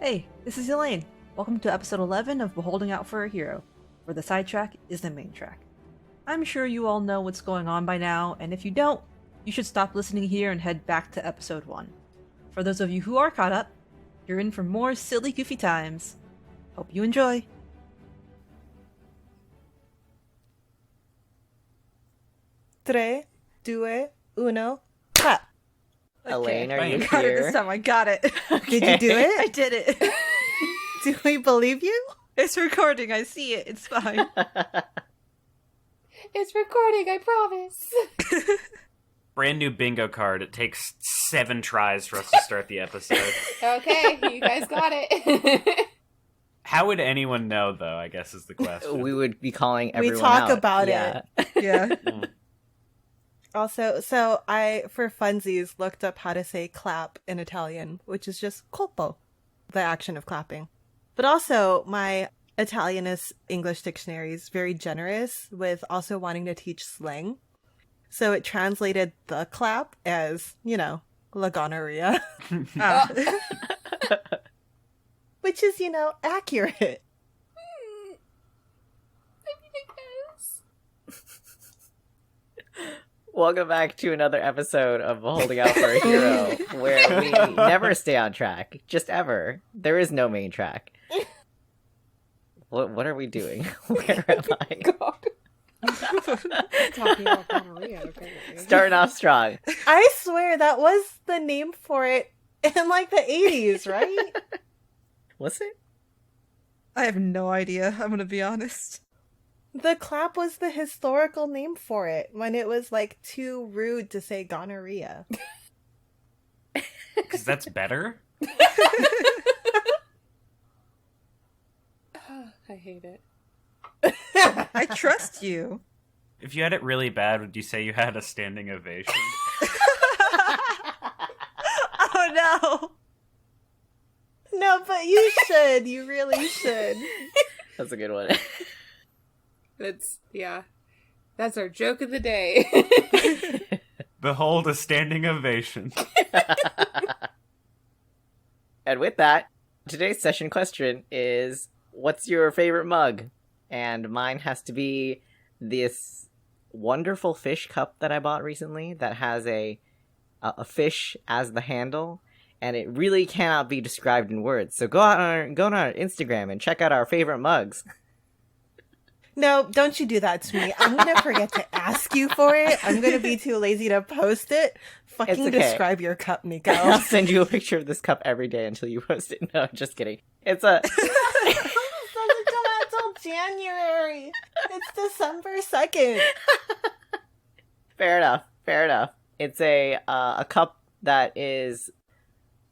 Hey, this is Elaine. Welcome to episode 11 of Beholding Out for a Hero, where the sidetrack is the main track. I'm sure you all know what's going on by now, and if you don't, you should stop listening here and head back to episode 1. For those of you who are caught up, you're in for more silly, goofy times. Hope you enjoy. Tre, due, uno, clap. Elaine, are you I got it this here? time. I got it. Did you do it? I did it. Do we believe you? It's recording. I see it. It's fine. It's recording, I promise. Brand new bingo card. It takes 7 tries for us to start the episode. Okay, you guys got it. How would anyone know, though, I guess is the question. We would be calling everyone We talk out. about Yeah. Yeah. Mm. Also, so I, for funsies, looked up how to say clap in Italian, which is just colpo, the action of clapping. But also, my Italianist English dictionary is very generous with also wanting to teach slang. So it translated the clap as, la gonorrhea. Which is, accurate. Welcome back to another episode of Holding Out for a Hero, where we never stay on track. Just ever. There is no main track. What are we doing? Where am I? Talking about gonorrhea, apparently. Starting off strong. I swear that was the name for it in the 80s, right? Was it? I have no idea. I'm gonna be honest. The clap was the historical name for it when it was too rude to say gonorrhea. Because that's better? I hate it. I trust you. If you had it really bad, would you say you had a standing ovation? Oh no. No, but you should. You really should. That's a good one. That's our joke of the day. Behold a standing ovation. And with that, today's session question is, what's your favorite mug? And mine has to be this wonderful fish cup that I bought recently that has a fish as the handle, and it really cannot be described in words. So go on our Instagram and check out our favorite mugs. No, don't you do that to me. I'm going to forget to ask you for it. I'm going to be too lazy to post it. Fucking okay. describe your cup, Nico. I'll send you a picture of this cup every day until you post it. No, just kidding. It's a... It doesn't come out till January. It's December 2nd. Fair enough. It's a cup that is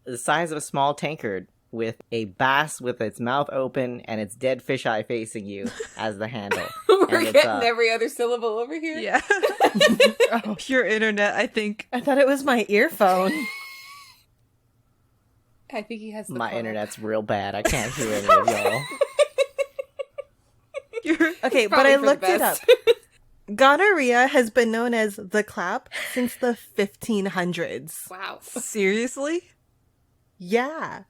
the size of a small tankard with a bass with its mouth open and its dead fisheye facing you as the handle. We're And getting every other syllable over here. Yeah. Pure internet, I think. I thought it was my earphone. I think he has the My phone. internet's real bad. I can't hear any of y'all. Okay, but Probably I for the looked it up. best. Gonorrhea has been known as the clap since the 1500s. Wow. Seriously? Yeah.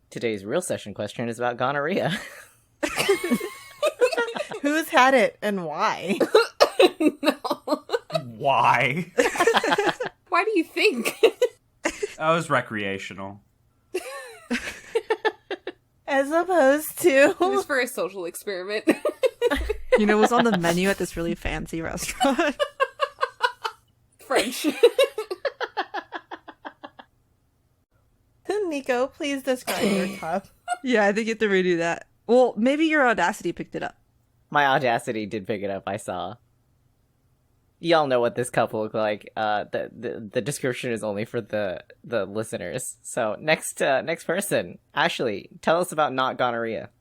Today's real session question is about gonorrhea. Who's had it and why? No. Why? Why do you think? I was recreational. As opposed to... It was for a social experiment. You know, it was on the menu at this really fancy restaurant. French. Nico, please describe your cup. Yeah, I think you have to redo that. Well, maybe your Audacity picked it up. My Audacity did pick it up, I saw. Y'all know what this cup will look like. The description is only for the listeners. So next person, Ashley, tell us about not gonorrhea.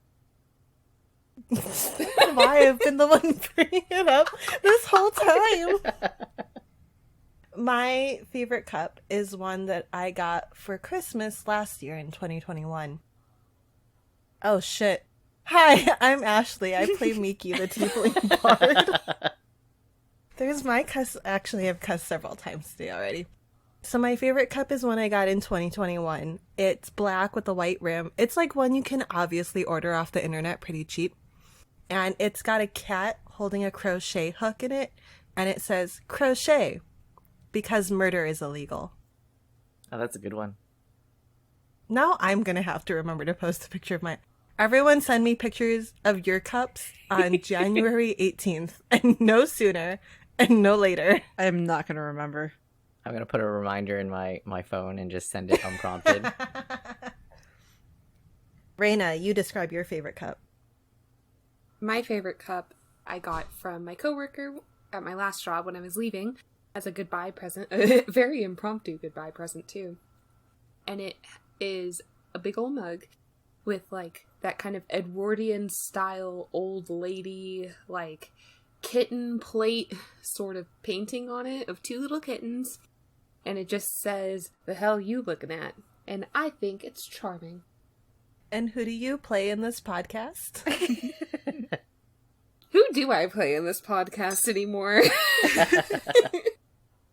Why I've been the one bringing it up this whole time. My favorite cup is one that I got for Christmas last year in 2021. Oh shit. Hi, I'm Ashley. I play Miki, the tiefling bard. There's my cuss. Actually, I've cussed several times today already. So my favorite cup is one I got in 2021. It's black with a white rim. It's like one you can obviously order off the internet pretty cheap. And it's got a cat holding a crochet hook in it. And it says crochet because murder is illegal. Oh, that's a good one. Now I'm going to have to remember to post a picture of mine. Everyone send me pictures of your cups on January 18th and no sooner and no later. I am not going to remember. I'm going to put a reminder in my phone and just send it unprompted. Raina, you describe your favorite cup. My favorite cup I got from my coworker at my last job when I was leaving as a goodbye present. A very impromptu goodbye present, too. And it is a big old mug with, like, that kind of Edwardian style old lady, like, kitten plate sort of painting on it of two little kittens. And it just says, "The hell you looking at?" And I think it's charming. And who do you play in this podcast? Who do I play in this podcast anymore?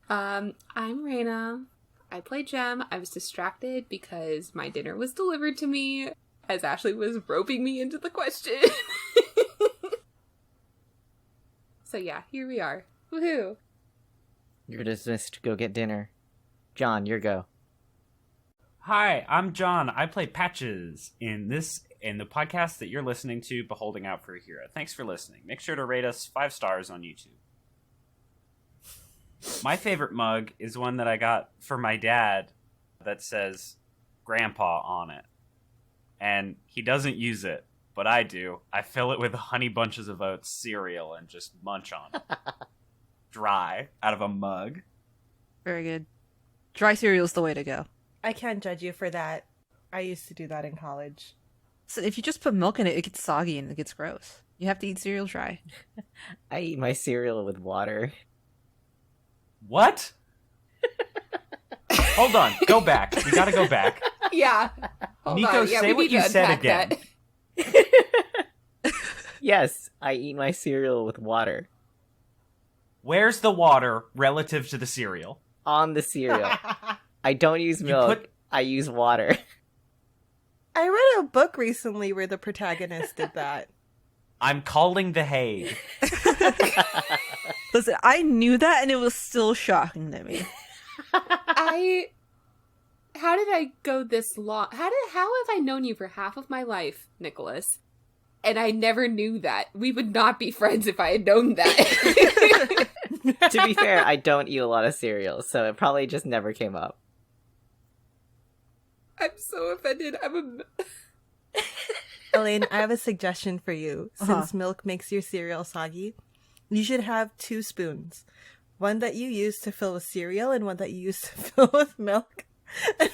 I'm Raina. I play Jem. I was distracted because my dinner was delivered to me as Ashley was roping me into the question. So yeah, here we are. Woohoo! You're dismissed to go get dinner. John, your go. Hi, I'm John. I play Patches in the podcast that you're listening to, Beholding Out for a Hero. Thanks for listening. Make sure to rate us 5 stars on YouTube. My favorite mug is one that I got for my dad that says Grandpa on it. And he doesn't use it, but I do. I fill it with Honey Bunches of Oats cereal and just munch on it. Dry, out of a mug. Very good. Dry cereal's the way to go. I can't judge you for that. I used to do that in college. So if you just put milk in it, it gets soggy and it gets gross. You have to eat cereal dry. I eat my cereal with water. What? Hold on, go back. We gotta go back. Yeah. Hold Nico, on. Yeah, say we what need you to said unpack again. that. Yes, I eat my cereal with water. Where's the water relative to the cereal? On the cereal. I don't use milk. I use water. I read a book recently where the protagonist did that. I'm calling the Hague. Listen, I knew that and it was still shocking to me. How did I go this long? How have I known you for half of my life, Nicholas? And I never knew that. We would not be friends if I had known that. To be fair, I don't eat a lot of cereal, so it probably just never came up. I'm so offended. Elaine, I have a suggestion for you. Since milk makes your cereal soggy, you should have 2 spoons. One that you use to fill with cereal and one that you use to fill with milk. And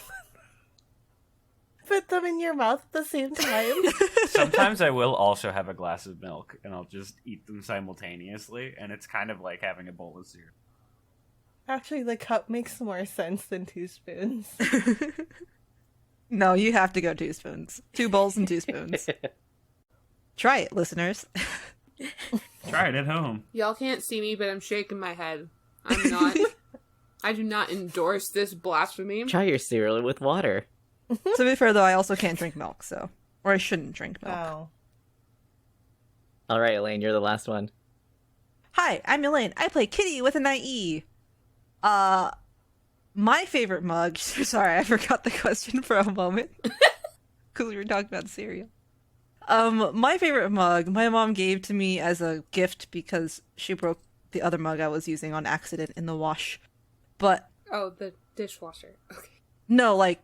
put them in your mouth at the same time. Sometimes I will also have a glass of milk, and I'll just eat them simultaneously, and it's kind of like having a bowl of cereal. Actually, the cup makes more sense than 2 spoons. No, you have to go 2 spoons. 2 bowls and 2 spoons. Try it, listeners. Try it at home. Y'all can't see me, but I'm shaking my head. I do not endorse this blasphemy. Try your cereal with water. To be fair, though, I also can't drink milk, so... Or I shouldn't drink milk. Oh. Alright, Elaine, you're the last one. Hi, I'm Elaine. I play Kitty with an IE. My favorite mug... Sorry, I forgot the question for a moment. Because we were talking about cereal. My favorite mug, my mom gave to me as a gift because she broke the other mug I was using on accident in the wash. But... Oh, the dishwasher. Okay. No, like,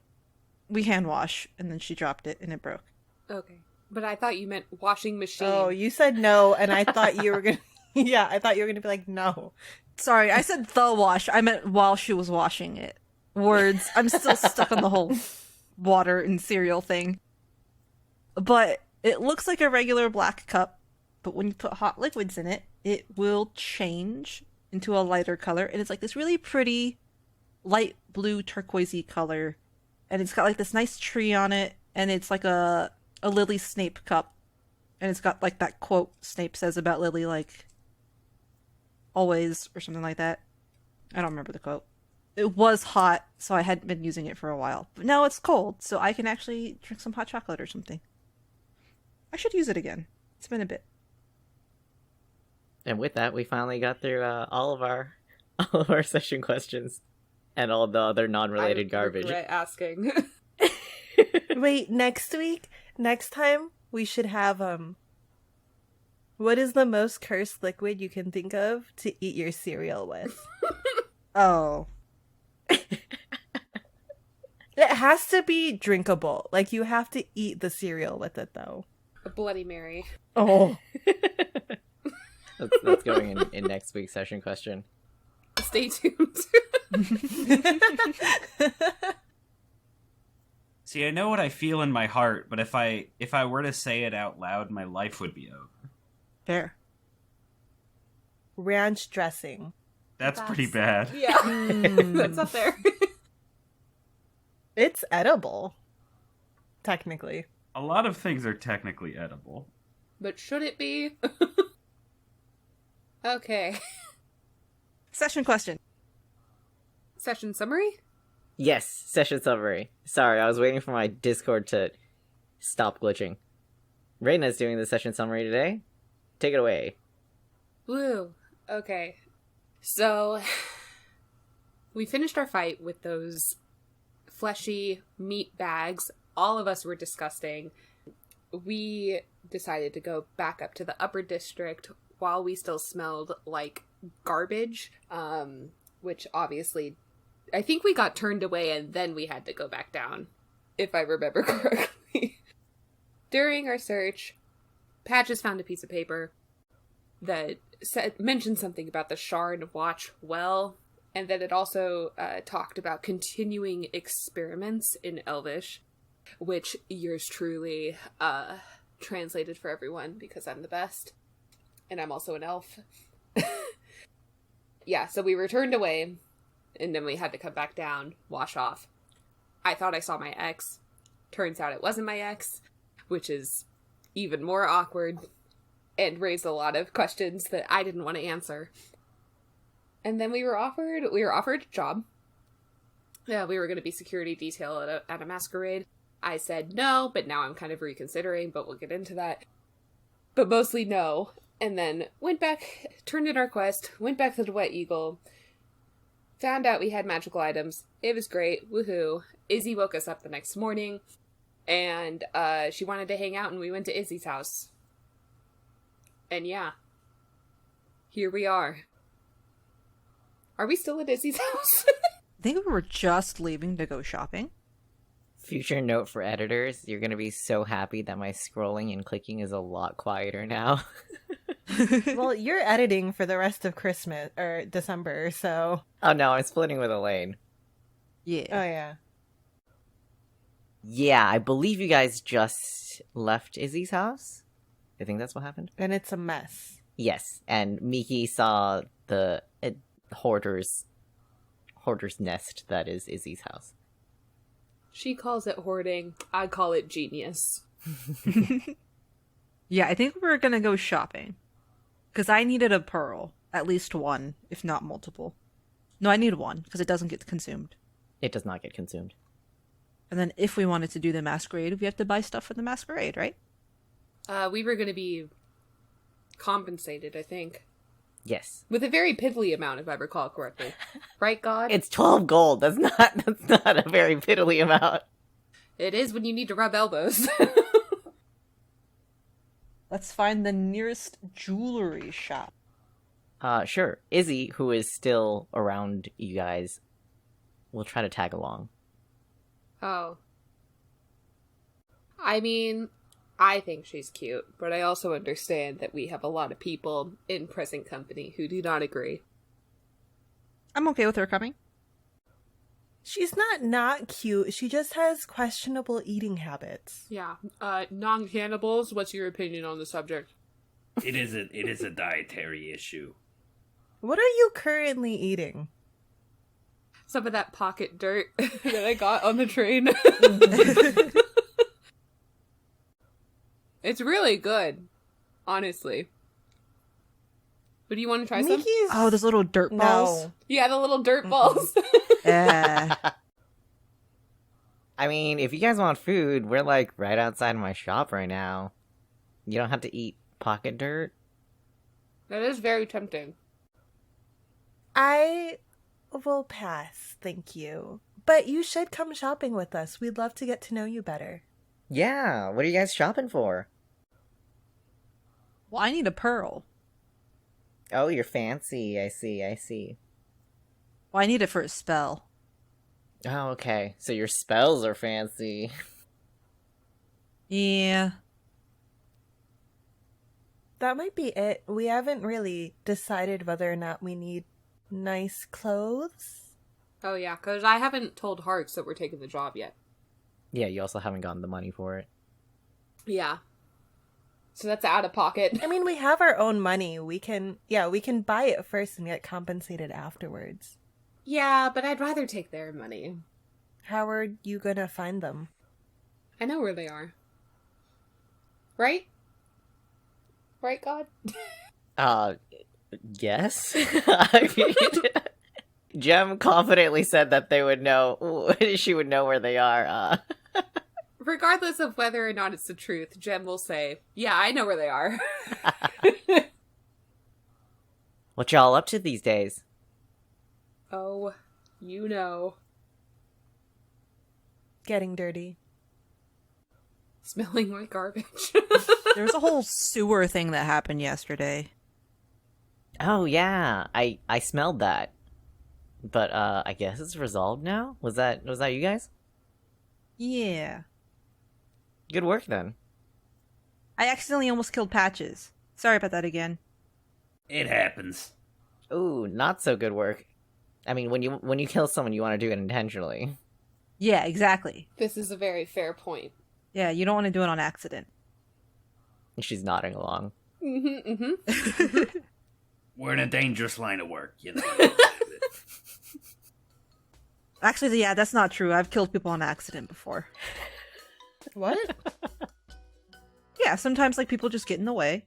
we hand wash, and then she dropped it, and it broke. Okay. But I thought you meant washing machine. Oh, you said no, and I thought you were gonna... Yeah, I thought you were gonna be like, no. Sorry, I said the wash. I meant while she was washing it. Words. I'm still stuck on the whole water and cereal thing. But it looks like a regular black cup, but when you put hot liquids in it, it will change into a lighter color, and it's like this really pretty light blue turquoisey color, and it's got like this nice tree on it, and it's like a Lily Snape cup, and it's got like that quote Snape says about Lily, like always, or something like that. I don't remember the quote. It was hot, so I hadn't been using it for a while. But now it's cold, so I can actually drink some hot chocolate or something. I should use it again. It's been a bit. And with that, we finally got through all of our session questions and all the other non-related I garbage. regret asking. Wait, next time, we should have, what is the most cursed liquid you can think of to eat your cereal with? Oh. It has to be drinkable. Like, you have to eat the cereal with it, though. A Bloody Mary. Oh. That's going in next week's session question. Stay tuned. See, I know what I feel in my heart, but if I were to say it out loud, my life would be over. Fair. Ranch dressing. That's pretty bad. Yeah. That's up there. It's edible. Technically. A lot of things are technically edible. But should it be? Okay. Session question. Session summary? Yes, session summary. Sorry, I was waiting for my Discord to stop glitching. Reina's doing the session summary today. Take it away. Woo. Okay. So, we finished our fight with those fleshy meat bags. All of us were disgusting. We decided to go back up to the upper district while we still smelled like garbage, which obviously, I think we got turned away and then we had to go back down, if I remember correctly. During our search, Patches found a piece of paper that mentioned something about the Shard Watch well, and that it also talked about continuing experiments in Elvish, which yours truly translated for everyone because I'm the best, and I'm also an elf. Yeah, so we were turned away, and then we had to come back down, wash off. I thought I saw my ex. Turns out it wasn't my ex, which is even more awkward, and raised a lot of questions that I didn't want to answer. And then we were offered a job. Yeah, we were going to be security detail at a masquerade. I said no, but now I'm kind of reconsidering, but we'll get into that. But mostly no. And then went back, turned in our quest, went back to the Wet Eagle, found out we had magical items. It was great. Woohoo. Izzy woke us up the next morning, and she wanted to hang out, and we went to Izzy's house. And yeah, here we are. Are we still at Izzy's house? I think we were just leaving to go shopping. Future note for editors, you're going to be so happy that my scrolling and clicking is a lot quieter now. Well, you're editing for the rest of Christmas, or December, so... Oh no, I'm splitting with Elaine. Yeah. Oh, yeah. Yeah, I believe you guys just left Izzy's house. I think that's what happened. And it's a mess. Yes, and Miki saw the hoarder's nest that is Izzy's house. She calls it hoarding. I call it genius. Yeah, I think we're gonna go shopping. Because I needed a pearl. At least one, if not multiple. No, I need one, because it doesn't get consumed. It does not get consumed. And then if we wanted to do the masquerade, we have to buy stuff for the masquerade, right? We were going to be compensated, I think. Yes. With a very piddly amount, if I recall correctly. Right, God? It's 12 gold. That's not a very piddly amount. It is when you need to rub elbows. Let's find the nearest jewelry shop. Sure. Izzy, who is still around you guys, will try to tag along. Oh. I mean, I think she's cute, but I also understand that we have a lot of people in present company who do not agree. I'm okay with her coming. She's not cute. She just has questionable eating habits. Yeah. Non-cannibals, what's your opinion on the subject? It is a dietary issue. What are you currently eating? Some of that pocket dirt that I got on the train. It's really good, honestly. But do you want to try some? Miki's... Oh, those little dirt balls. No. Yeah, the little dirt balls. Yeah. I mean, if you guys want food, we're like right outside of my shop right now. You don't have to eat pocket dirt. That is very tempting. I will pass, thank you. But you should come shopping with us. We'd love to get to know you better. Yeah, what are you guys shopping for? Well, I need a pearl. Oh, you're fancy. I see. Well, I need it for a spell. Oh, okay. So your spells are fancy. Yeah. That might be it. We haven't really decided whether or not we need nice clothes. Oh yeah, because I haven't told Hearts that we're taking the job yet. Yeah, you also haven't gotten the money for it. Yeah. So that's out of pocket. I mean, we have our own money. We can buy it first and get compensated afterwards. Yeah, but I'd rather take their money. How are you gonna find them? I know where they are. Right? Right, God? Yes. I mean, Jem confidently said that they would know. She would know where they are. Regardless of whether or not it's the truth, Jem will say, yeah, I know where they are. What y'all up to these days? Oh, you know. Getting dirty. Smelling like garbage. There was a whole sewer thing that happened yesterday. Oh yeah, I smelled that. But I guess it's resolved now. Was that you guys? Yeah. Good work then. I accidentally almost killed Patches. Sorry about that again. It happens. Ooh, not so good work. I mean, when you kill someone, you want to do it intentionally. Yeah, exactly. This is a very fair point. Yeah, you don't want to do it on accident. She's nodding along. We're in a dangerous line of work, you know. Actually, yeah, that's not true. I've killed people on accident before. What? Yeah, sometimes like people just get in the way.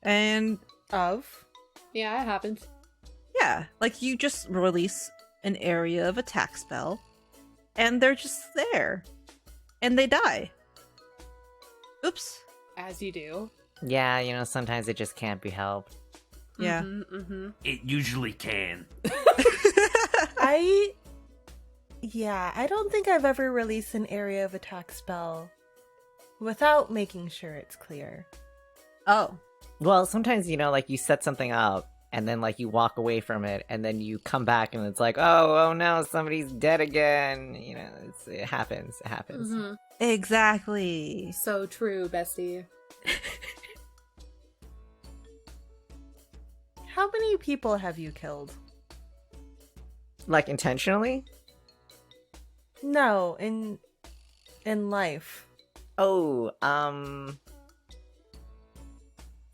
And Of? Yeah, it happens. yeah, like you just release an area of attack spell and they're just there. And they die. Oops. As you do. Yeah, you know, sometimes it just can't be helped. Yeah. It usually can. I don't think I've ever released an area of attack spell without making sure it's clear. Oh. Well, sometimes, you know, like, you set something up, and then, like, you walk away from it, and then you come back, and it's like, oh no, somebody's dead again. You know, it happens. Exactly. So true, bestie. How many people have you killed? Like, intentionally? No, in life. Oh,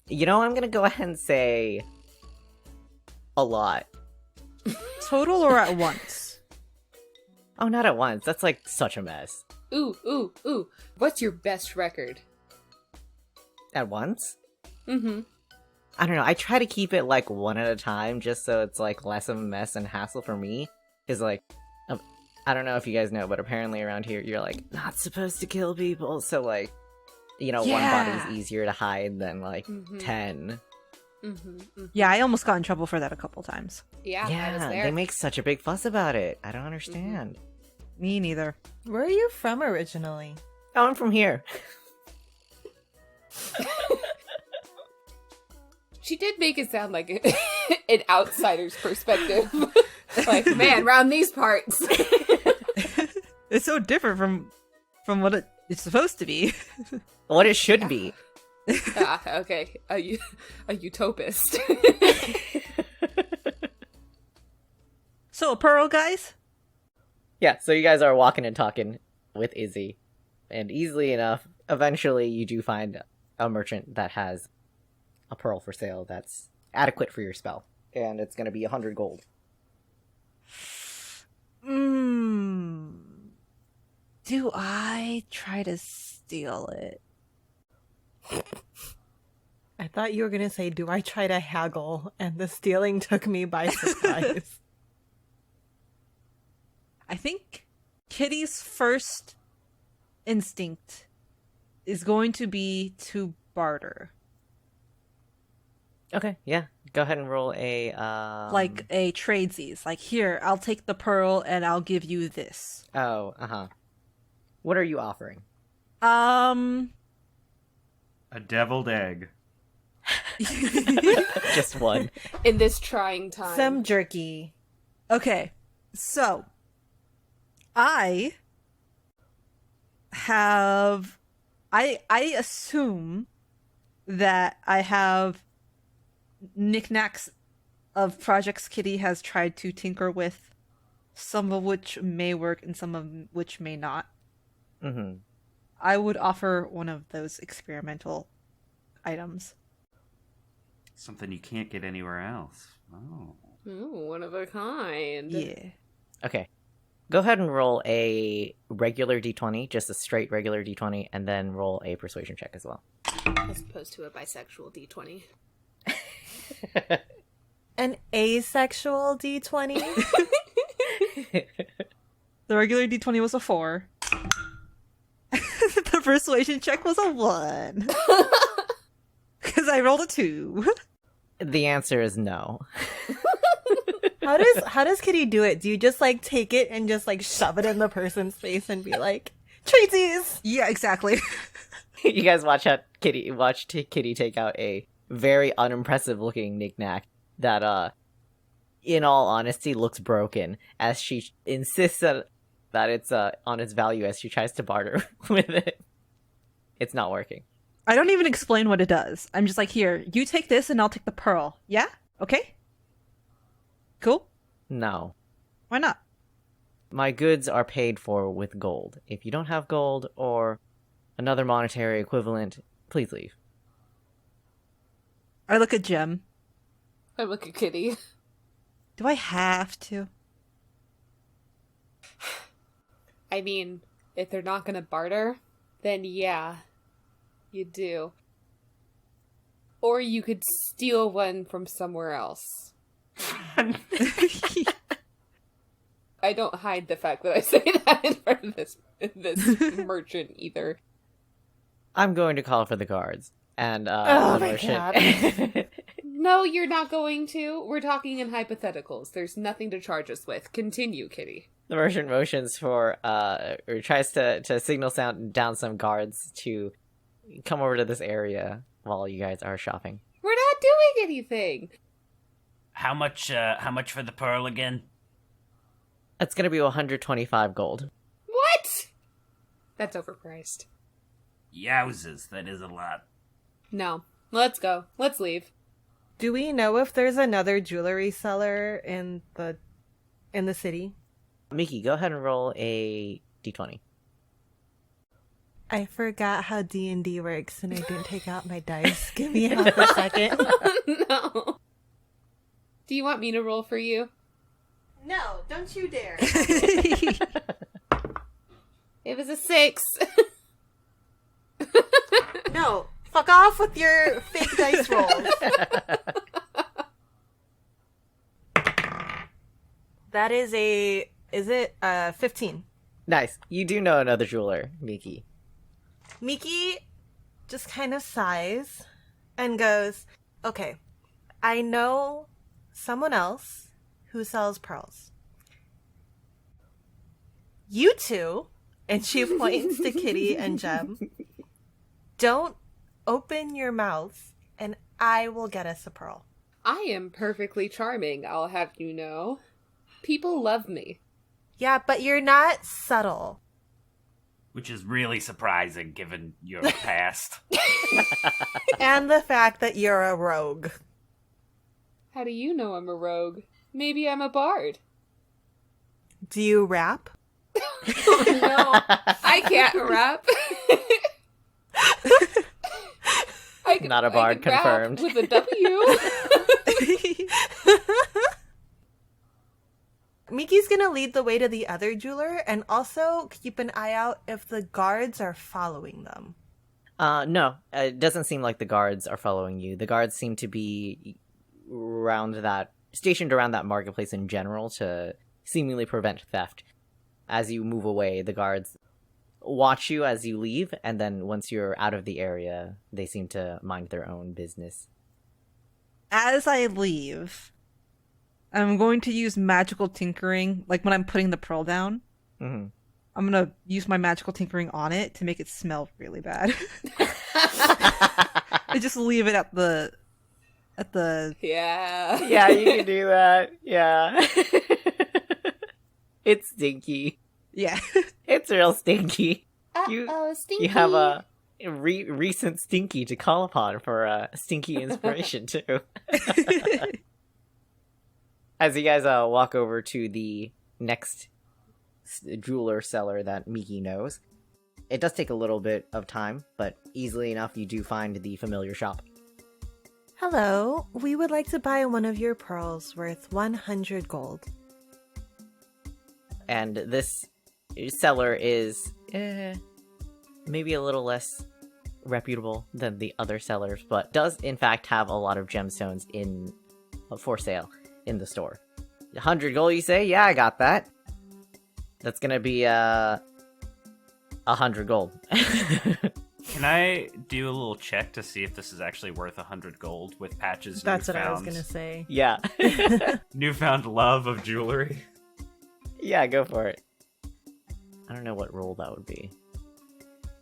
you know, I'm gonna go ahead and say a lot. Total or at once? Oh, not at once. That's, like, such a mess. Ooh. What's your best record? At once? Mm-hmm. I don't know. I try to keep it, like, one at a time, just so it's, like, less of a mess and hassle for me. Because, like, I don't know if you guys know, but apparently around here, you're, like, not supposed to kill people. So, like, you know, one body's easier to hide than, like, 10. Yeah, I almost got in trouble for that a couple times. Yeah, I was Yeah, there. they make such a big fuss about it. I don't understand. Me neither. Where are you from originally? Oh, I'm from here. She did make it sound like an outsider's perspective. Like, man, round these parts. It's so different from what it's supposed to be. What it should be. Okay, a utopist. So, a pearl, guys? Yeah, so you guys are walking and talking with Izzy. And easily enough, eventually you do find a merchant that has a pearl for sale that's adequate for your spell. And it's going to be 100 gold. Do I try to steal it? I thought you were going to say, do I try to haggle? And the stealing took me by surprise. I think Kitty's first instinct is going to be to barter. Okay, yeah. Go ahead and roll a Like a tradesies. Like, here, I'll take the pearl and I'll give you this. Oh, what are you offering? A deviled egg. Just one. In this trying time. Some jerky. Okay, so I have I assume that I have knickknacks of projects Kitty has tried to tinker with, some of which may work and some of which may not. Mm-hmm. I would offer one of those experimental items. Something you can't get anywhere else. Oh. Ooh, one of a kind. Yeah. Okay. Go ahead and roll a regular d20, just a straight regular d20, and then roll a persuasion check as well. As opposed to a bisexual D20. An asexual D20? The regular D20 was a 4. The persuasion check was a 1. Because I rolled a 2. The answer is no. How does Kitty do it? Do you just like take it and just like shove it in the person's face and be like, Tracy's? Yeah, exactly. You guys watch Kitty take out a very unimpressive looking knickknack that in all honesty looks broken as she insists that it's on its value as she tries to barter with it. It's not working. I don't even explain what it does. I'm just like, here, you take this and I'll take the pearl. Yeah? Okay? Cool? No. Why not? My goods are paid for with gold. If you don't have gold or another monetary equivalent, please leave. I look at Jem. I look at Kitty. Do I have to? I mean, if they're not gonna barter, then yeah, you do. Or you could steal one from somewhere else. I don't hide the fact that I say that in front of this merchant either. I'm going to call for the guards. And Oh the my merchant... No, you're not going to. We're talking in hypotheticals. There's nothing to charge us with. Continue, Kitty. The merchant motions for, or tries to signal down some guards to come over to this area while you guys are shopping. We're not doing anything. How much for the pearl again? It's gonna be 125 gold. What? That's overpriced. Yowzers, that is a lot. No. Let's go. Let's leave. Do we know if there's another jewelry seller in the city? Miki, go ahead and roll a d20. I forgot how D&D works and I didn't take out my dice. Give me half a second. No. Do you want me to roll for you? No, don't you dare. It was a 6. No, fuck off with your fake dice rolls. That is is it 15? Nice. You do know another jeweler, Miki. Miki just kind of sighs and goes, okay, I know someone else who sells pearls. You two, and she points to Kitty and Jem, don't open your mouth and I will get us a pearl. I am perfectly charming, I'll have you know. People love me. Yeah, but you're not subtle. Which is really surprising given your past. And the fact that you're a rogue. How do you know I'm a rogue? Maybe I'm a bard. Do you rap? No, I can't rap. Not a bard, I can rap confirmed. with a W. Miki's gonna lead the way to the other jeweler and also keep an eye out if the guards are following them. No, it doesn't seem like the guards are following you. The guards seem to be stationed around that marketplace in general to seemingly prevent theft. As you move away, the guards watch you as you leave, and then once you're out of the area, they seem to mind their own business. As I leave, I'm going to use magical tinkering, like when I'm putting the pearl down. Mm-hmm. I'm going to use my magical tinkering on it to make it smell really bad. I just leave it at the Yeah. Yeah, you can do that. Yeah. It's stinky. Yeah. It's real stinky. Stinky. You have a recent stinky to call upon for stinky inspiration too. As you guys walk over to the next jeweler seller that Miki knows, it does take a little bit of time, but easily enough you do find the familiar shop. Hello, we would like to buy one of your pearls worth 100 gold. And this seller is maybe a little less reputable than the other sellers, but does in fact have a lot of gemstones for sale in the store. 100 gold, you say? Yeah, I got that. That's gonna be 100 gold. Can I do a little check to see if this is actually worth 100 gold with Patch's That's what I was newfound- gonna say. Yeah. newfound love of jewelry? Yeah, go for it. I don't know what roll that would be.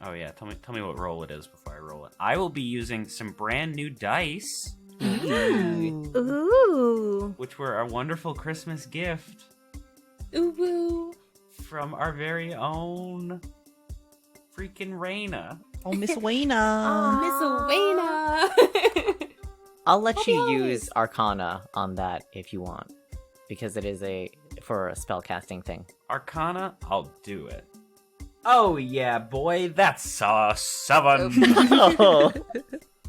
Oh yeah, tell me what roll it is before I roll it. I will be using some brand new dice, Ooh. which were a wonderful Christmas gift Ooh woo. from our very own freaking Raina. Oh, Miss Wayna. Miss Owena. I'll let you Happy use Arcana on that if you want, because it is for a spellcasting thing. Arcana, I'll do it. Oh yeah, boy, that's a 7. Oh.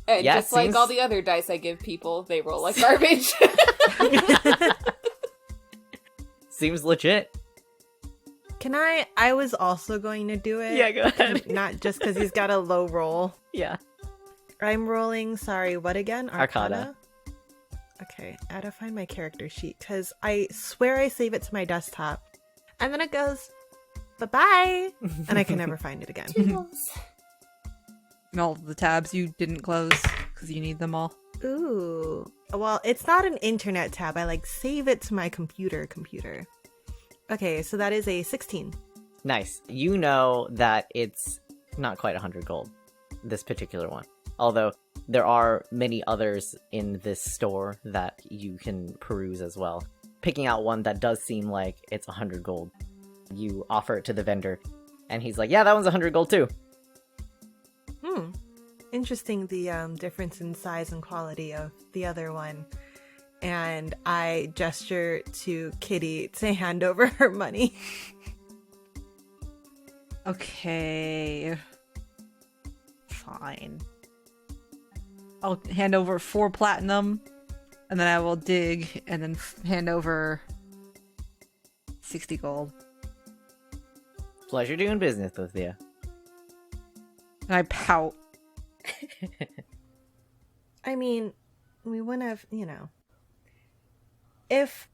And Yeah, just like seems- all the other dice I give people, they roll like garbage. Seems legit. Can I was also going to do it. Yeah, go ahead. Not just because he's got a low roll. Yeah. I'm rolling, sorry, what again? Arcana. Okay, I gotta find my character sheet because I swear I save it to my desktop. And then it goes, bye-bye! And I can never find it again. And all the tabs you didn't close because you need them all. Ooh. Well, it's not an internet tab. I save it to my computer. Okay, so that is a 16. Nice. You know that it's not quite 100 gold, this particular one. Although there are many others in this store that you can peruse as well. Picking out one that does seem like it's 100 gold. You offer it to the vendor, and he's like, yeah, that one's 100 gold too. Interesting, the difference in size and quality of the other one. And I gesture to Kitty to hand over her money. Okay. Fine. I'll hand over 4 platinum, and then I will dig, and then hand over 60 gold. Pleasure doing business with you. And I pout. I mean, we wouldn't have, if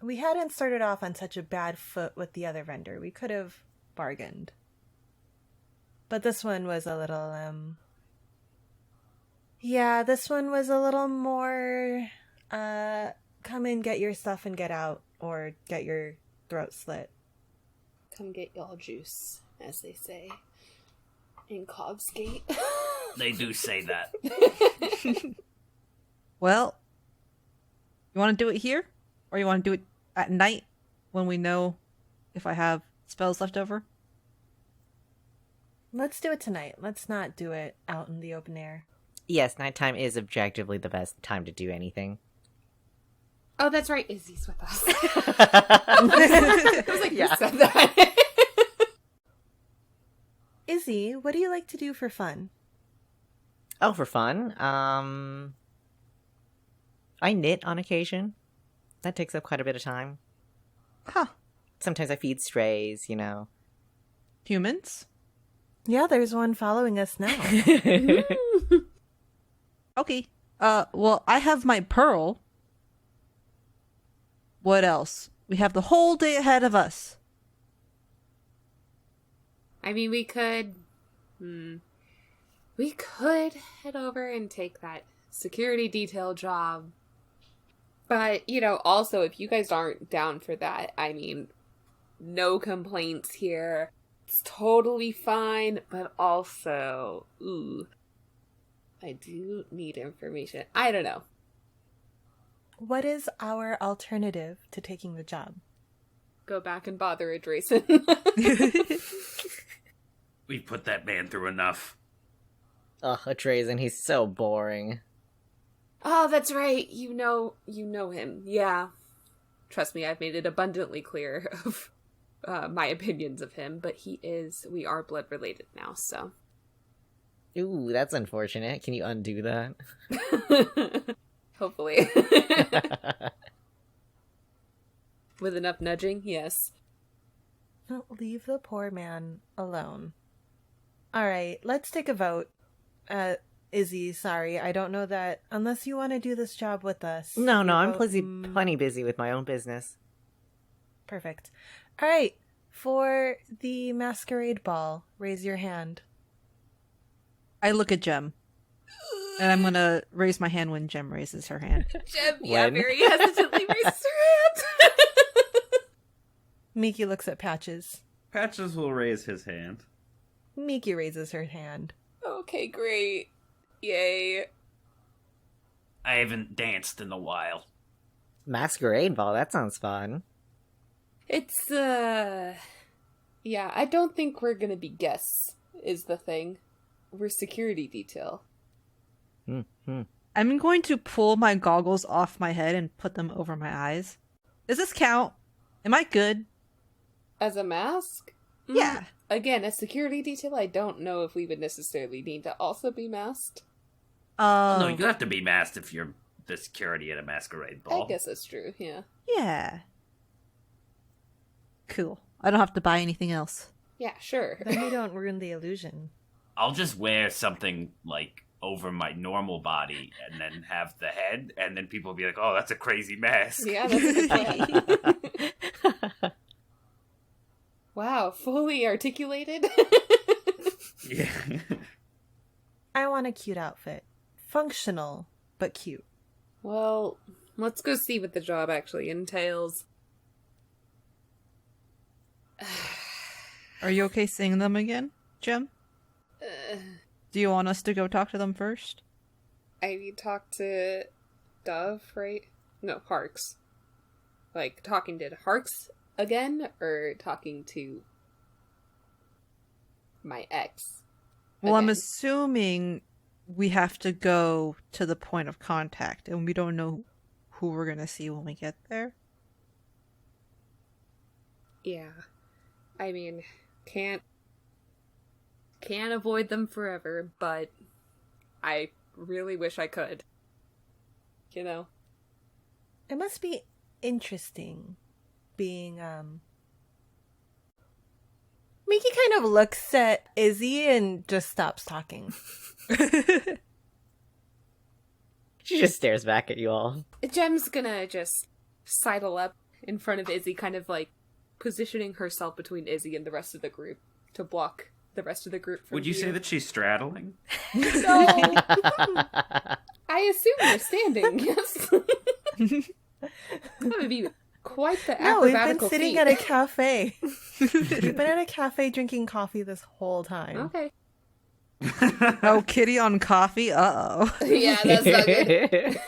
we hadn't started off on such a bad foot with the other vendor, we could have bargained. But this one was a little, this one was a little more, come in, get your stuff and get out, or get your throat slit. Come get y'all juice, as they say in Cobbsgate. They do say that. Well, you want to do it here? Or you want to do it at night when we know if I have spells left over? Let's do it tonight. Let's not do it out in the open air. Yes, nighttime is objectively the best time to do anything. Oh, that's right. Izzy's with us. I was like, Yeah. you said that. Izzy, what do you like to do for fun? Oh, for fun? I knit on occasion. That takes up quite a bit of time. Huh. Sometimes I feed strays, Humans? Yeah, there's one following us now. Okay. Well, I have my pearl. What else? We have the whole day ahead of us. I mean, we could head over and take that security detail job. But, also, if you guys aren't down for that, I mean, no complaints here. It's totally fine, but also, I do need information. I don't know. What is our alternative to taking the job? Go back and bother Adrason. We've put that man through enough. Ugh, a Trazen, he's so boring. Oh, that's right. You know him. Yeah. Trust me, I've made it abundantly clear of my opinions of him, but we are blood related now, so. Ooh, that's unfortunate. Can you undo that? Hopefully. With enough nudging, yes. Leave the poor man alone. All right, let's take a vote. Izzy, sorry, I don't know that unless you want to do this job with us. No, I'm vote- plenty busy with my own business. Perfect. All right, for the masquerade ball, raise your hand. I look at Jem. And I'm gonna raise my hand when Jem raises her hand. Jem, When? very hesitantly raises her hand. Miki looks at Patches. Patches will raise his hand. Miki raises her hand. Okay, great. Yay. I haven't danced in a while. Masquerade ball, that sounds fun. It's, yeah, I don't think we're gonna be guests, is the thing. We're security detail. I'm going to pull my goggles off my head and put them over my eyes. Does this count? Am I good? As a mask? Yeah. Again, as security detail, I don't know if we would necessarily need to also be masked. No, you have to be masked if you're the security at a masquerade ball. I guess that's true, yeah. Yeah. Cool. I don't have to buy anything else. Yeah, sure. Then we don't ruin the illusion. I'll just wear something like over my normal body and then have the head, and then people will be like, oh, that's a crazy mask. Yeah, that's a good plan. Wow, fully articulated? Yeah. I want a cute outfit. Functional, but cute. Well, let's go see what the job actually entails. Are you okay seeing them again, Jem? Do you want us to go talk to them first? I need to talk to Dove, right? No, Harks. Like, talking to Harks again, or talking to my ex? Well, I'm again? assuming we have to go to the point of contact, and we don't know who we're gonna see when we get there. Yeah. I mean, can't avoid them forever, but I really wish I could. You know? It must be interesting being, Miki kind of looks at Izzy and just stops talking. She just stares back at you all. Jem's gonna just sidle up in front of Izzy, kind of like positioning herself between Izzy and the rest of the group to block the rest of the group from Would you view. say that she's straddling? No! I assume you're standing, yes. That would be quite the No, we've been acrobatical sitting feat. at a cafe. We've been at a cafe drinking coffee this whole time. Okay. Oh, kitty on coffee? Uh-oh. Yeah, that's not good.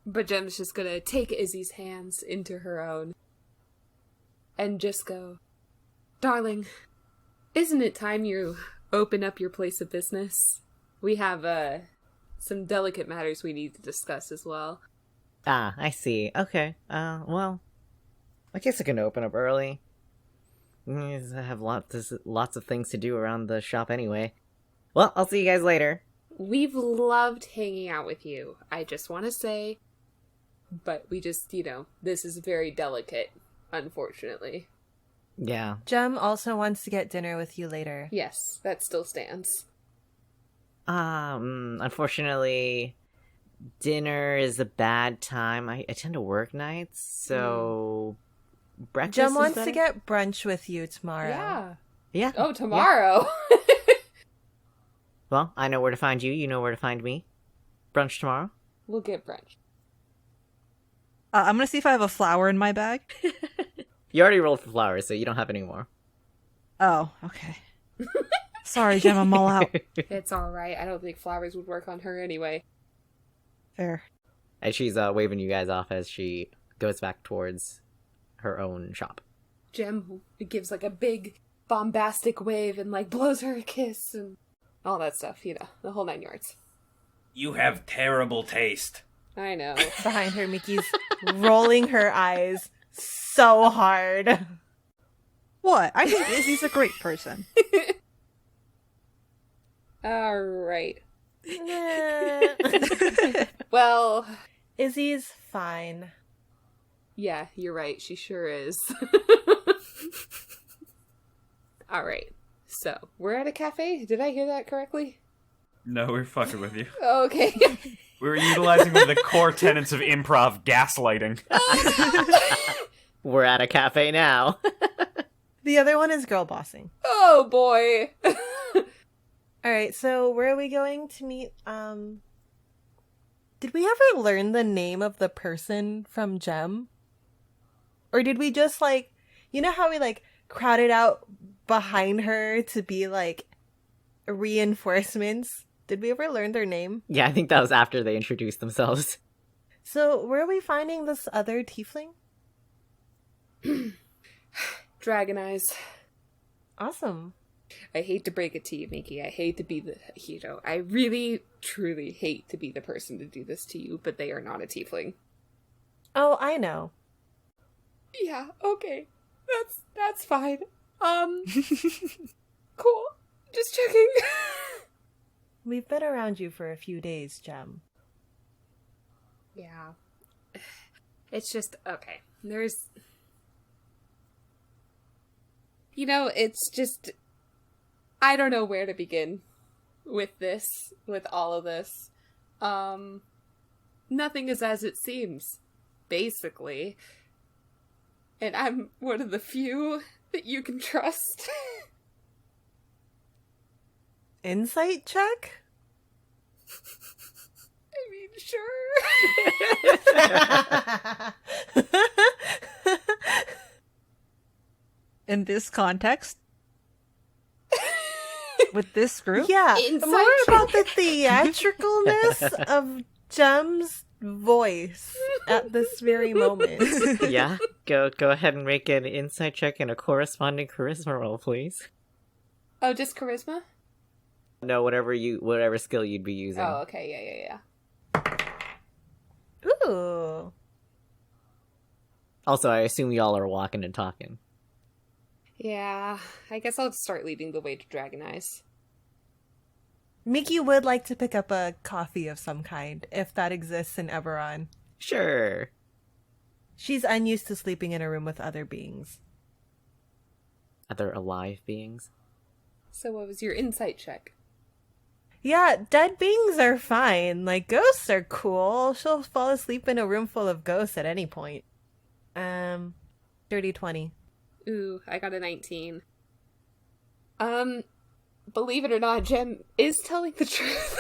But Jem's just gonna take Izzy's hands into her own and just go, darling, isn't it time you open up your place of business? We have some delicate matters we need to discuss as well. Ah, I see. Okay. Well, I guess I can open up early. I have lots of things to do around the shop anyway. Well, I'll see you guys later. We've loved hanging out with you, I just want to say, but we just, this is very delicate, unfortunately. Yeah. Jem also wants to get dinner with you later. Yes, that still stands. Unfortunately, dinner is a bad time. I tend to work nights, so breakfast Jem is wants better? to get brunch with you tomorrow. Yeah. Yeah. Oh, tomorrow. Well, I know where to find you. You know where to find me. Brunch tomorrow. We'll get brunch. I'm gonna see if I have a flower in my bag. You already rolled for flowers, so you don't have any more. Oh, okay. Sorry, Jem, I'm all out. It's alright. I don't think flowers would work on her anyway. Fair. And she's waving you guys off as she goes back towards her own shop. Jem gives like a big bombastic wave and like blows her a kiss and all that stuff, you know, the whole 9 yards. You have terrible taste. I know. Behind her, Mickey's rolling her eyes so hard. What? I think Izzy's a great person. Alright. Well, Izzy's fine. yeah, you're right. She sure is. Alright. So, we're at a cafe? Did I hear that correctly? No, we're fucking with you. Okay. We were utilizing one of the core tenets of improv, gaslighting. We're at a cafe now. The other one is girl bossing. Oh boy. All right, so where are we going to meet? Did we ever learn the name of the person from Jem? Or did we just like, you know how we like crowded out behind her to be like reinforcements? Did we ever learn their name? Yeah, I think that was after they introduced themselves. So where are we finding this other tiefling? Dragon eyes. Awesome. I hate to break it to you, Miki. I hate to be the hero. I really, truly hate to be the person to do this to you, but they are not a tiefling. Oh, I know. Yeah, okay. That's fine. Cool. Just checking. We've been around you for a few days, Jem. Yeah. It's just, okay. There's... You know, it's just... I don't know where to begin with this, with all of this. Nothing is as it seems, basically. And I'm one of the few that you can trust. Insight check? I mean, sure. In this context, with this group, Yeah, Insight more about the check. theatricalness of Jem's voice at this very moment. Yeah, go ahead and make an insight check and a corresponding charisma roll, please. Oh, just charisma? No, whatever skill you'd be using. Oh, okay, yeah. Ooh. Also, I assume y'all are walking and talking. Yeah, I guess I'll start leading the way to Dragon Eyes. Mickey would like to pick up a coffee of some kind, if that exists in Eberron. Sure. She's unused to sleeping in a room with other beings. Other alive beings. So what was your insight check? Yeah, dead beings are fine. Like, ghosts are cool. She'll fall asleep in a room full of ghosts at any point. Dirty 20. Ooh, I got a 19. Believe it or not, Jem is telling the truth.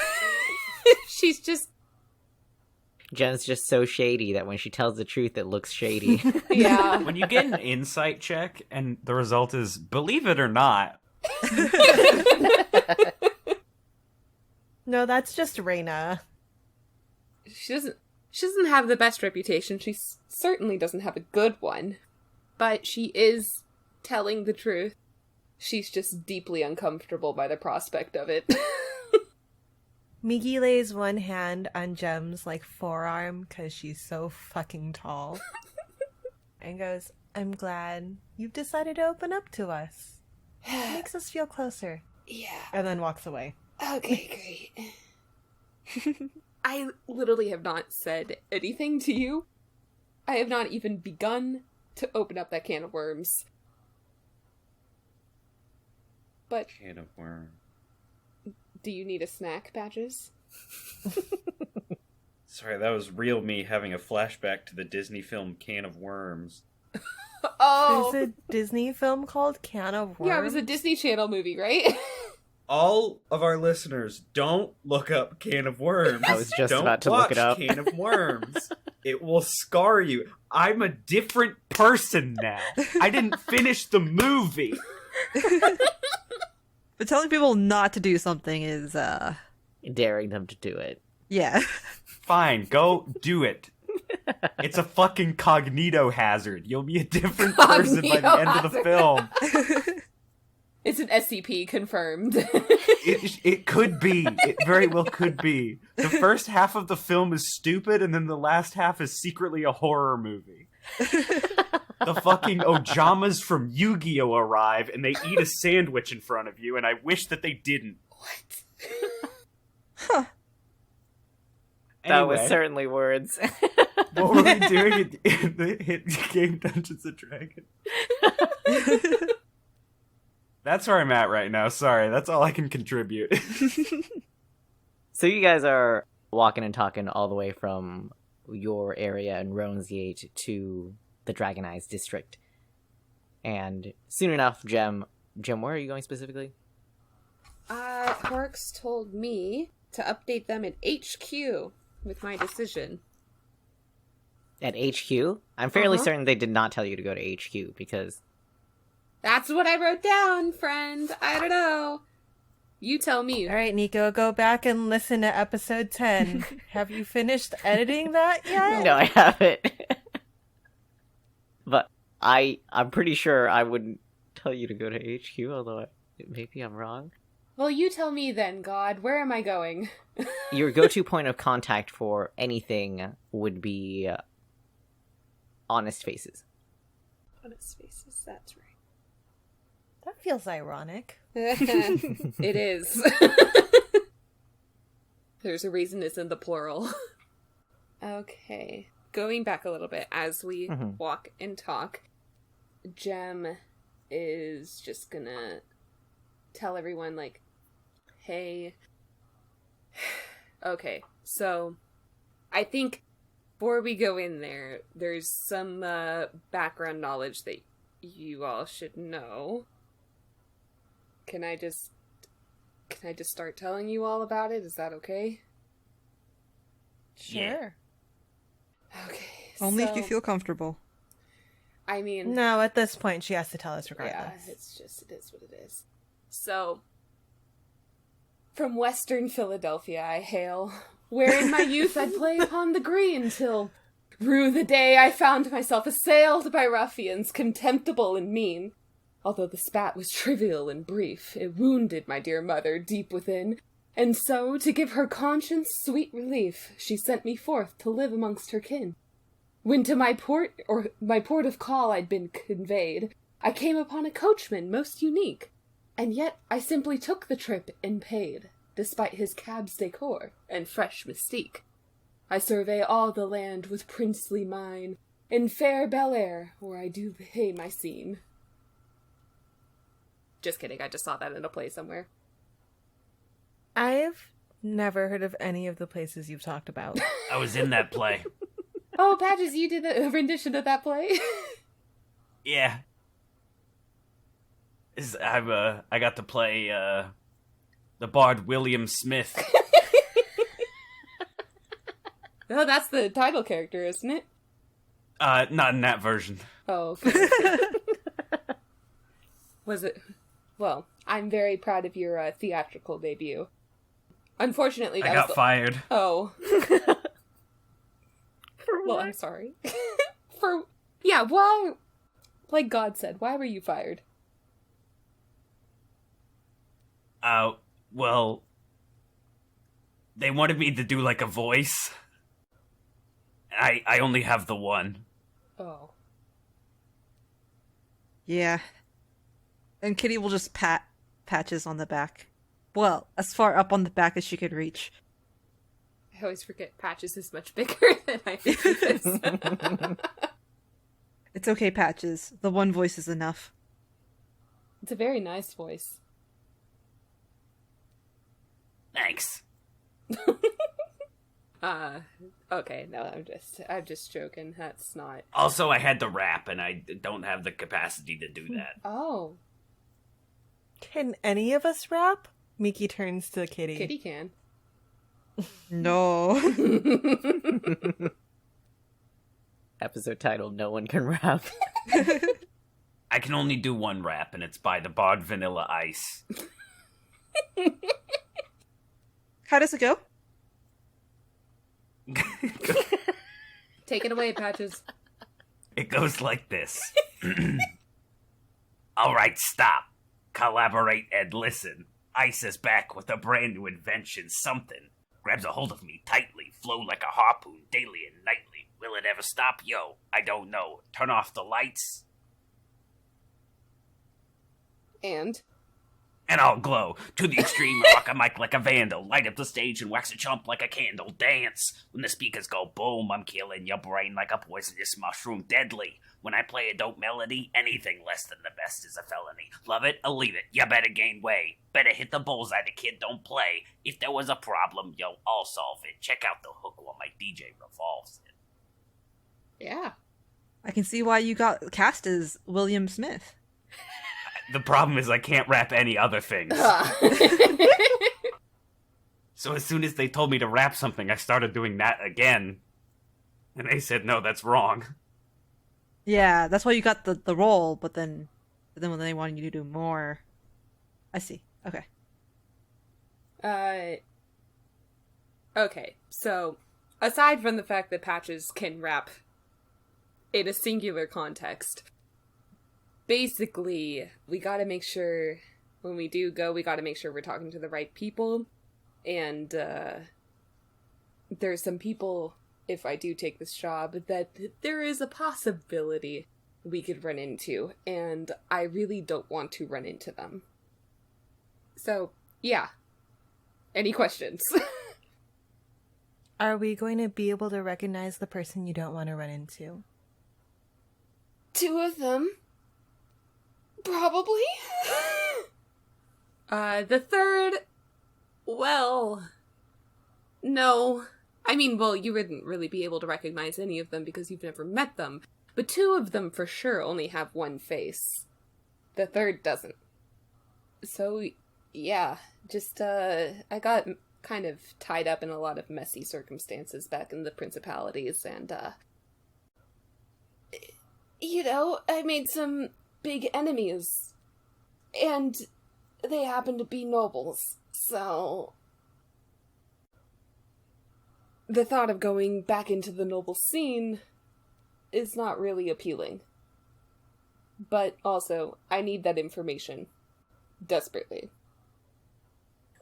She's just... Jen's just so shady that when she tells the truth, it looks shady. Yeah. When you get an insight check and the result is, believe it or not, No, that's just Reyna. She doesn't have the best reputation. She certainly doesn't have a good one. But she is telling the truth. She's just deeply uncomfortable by the prospect of it. Miggy lays one hand on Jem's, like, forearm, because she's so fucking tall. And goes, I'm glad you've decided to open up to us. It makes us feel closer. Yeah. And then walks away. Okay, great. I literally have not said anything to you. I have not even begun to open up that can of worms. But Can of worms. do you need a snack, Patches? Sorry, that was real me having a flashback to the Disney film Can of Worms. Oh! There's a Disney film called Can of Worms. Yeah, it was a Disney Channel movie, right? All of our listeners, don't look up Can of Worms. I was just Don't about to look it watch up. Can of Worms. It will scar you. I'm a different person now. I didn't finish the movie. But telling people not to do something is, Daring them to do it. yeah. Fine, go do it. It's a fucking cognito hazard. You'll be a different person by the end of the film. It's an SCP confirmed. It could be. It very well could be. The first half of the film is stupid, and then the last half is secretly a horror movie. The fucking Ojamas from Yu-Gi-Oh! Arrive, and they eat a sandwich in front of you, and I wish that they didn't. What? That was Anyway, certainly words. what were we doing in the hit game Dungeons & Dragons? That's where I'm at right now. Sorry, that's all I can contribute. So you guys are walking and talking all the way from your area in Roan's Gate to the Dragon Eyes district. And soon enough, Jem, where are you going specifically? Horks told me to update them at HQ with my decision. At HQ? I'm fairly Uh-huh. certain they did not tell you to go to HQ because That's what I wrote down, friend. I don't know. You tell me. All right, Nico, go back and listen to episode 10. Have you finished editing that yet? no, I haven't. But I'm pretty sure I wouldn't tell you to go to HQ, although maybe I'm wrong. Well, you tell me then, God. Where am I going? Your go-to point of contact for anything would be Honest Faces. Honest faces, that's right. That feels ironic. It is. There's a reason it's in the plural. Okay. Going back a little bit as we walk and talk, Jem is just gonna tell everyone, like, hey. Okay, so I think before we go in there, there's some background knowledge that you all should know. Can I just start telling you all about it? Is that okay? Sure. Okay. Only if so- you feel comfortable. I mean, No, at this point, she has to tell us yeah, regardless. it is what it is. So, from Western Philadelphia I hail, where in my youth I'd play upon the green till, rue the day I found myself assailed by ruffians contemptible and mean. Although the spat was trivial and brief, it wounded my dear mother deep within, and so, to give her conscience sweet relief, she sent me forth to live amongst her kin. When to my port of call I'd been conveyed, I came upon a coachman most unique, and yet I simply took the trip and paid, despite his cab's decor and fresh mystique. I survey all the land with princely mine, in fair Bel Air, where I do pay my scene. Just kidding, I just saw that in a play somewhere. I've never heard of any of the places you've talked about. I was in that play. Oh, Patches, you did a rendition of that play? Yeah. I got to play the bard William Smith. Oh, that's the title character, isn't it? Not in that version. Oh, okay. Was it? Well, I'm very proud of your theatrical debut. Unfortunately, that I was got the... fired. Oh. Well, I'm sorry. Why? Like God said, why were you fired? Well, they wanted me to do like a voice. I only have the one. Oh. Yeah. And Kitty will just pat Patches on the back. Well, as far up on the back as she could reach. I always forget Patches is much bigger than I think he is. It's okay, Patches. The one voice is enough. It's a very nice voice. Thanks. Okay, no, I'm just joking. That's not. Also, I had to rap, and I don't have the capacity to do that. Oh, Can any of us rap? Miki turns to Kitty. Kitty can. No. Episode title, No One Can Rap. I can only do one rap, and it's by the Bard Vanilla Ice. How does it go? Take it away, Patches. It goes like this. Alright, stop. Collaborate and listen. Ice is back with a brand new invention, something. Grabs a hold of me tightly, flow like a harpoon, daily and nightly. Will it ever stop? Yo, I don't know. Turn off the lights, And and I'll glow. To the extreme, rock a mic like a vandal. Light up the stage and wax a chump like a candle. Dance. When the speakers go boom, I'm killing your brain like a poisonous mushroom. Deadly. When I play a dope melody, anything less than the best is a felony. Love it or leave it. You better gain weight. Better hit the bullseye, the kid don't play. If there was a problem, yo, I'll solve it. Check out the hook while my DJ revolves it. yeah. I can see why you got cast as William Smith. The problem is I can't rap any other things. So as soon as they told me to rap something, I started doing that again. And they said, no, that's wrong. Yeah, that's why you got the role, but then when they wanted you to do more. I see. Okay. Okay, so aside from the fact that Patches can rap in a singular context, basically, we gotta make sure when we do go, we gotta make sure we're talking to the right people. And there's some people, if I do take this job, that there is a possibility we could run into, and I really don't want to run into them. So, yeah. Any questions? Are we going to be able to recognize the person you don't want to run into? 2 of them. Probably. The third, well, no. I mean, well, you wouldn't really be able to recognize any of them because you've never met them, but 2 of them for sure only have one face. The third doesn't. So, yeah, just, I got kind of tied up in a lot of messy circumstances back in the Principalities, and, you know, I made some big enemies, and they happen to be nobles, so the thought of going back into the noble scene is not really appealing. But also, I need that information desperately.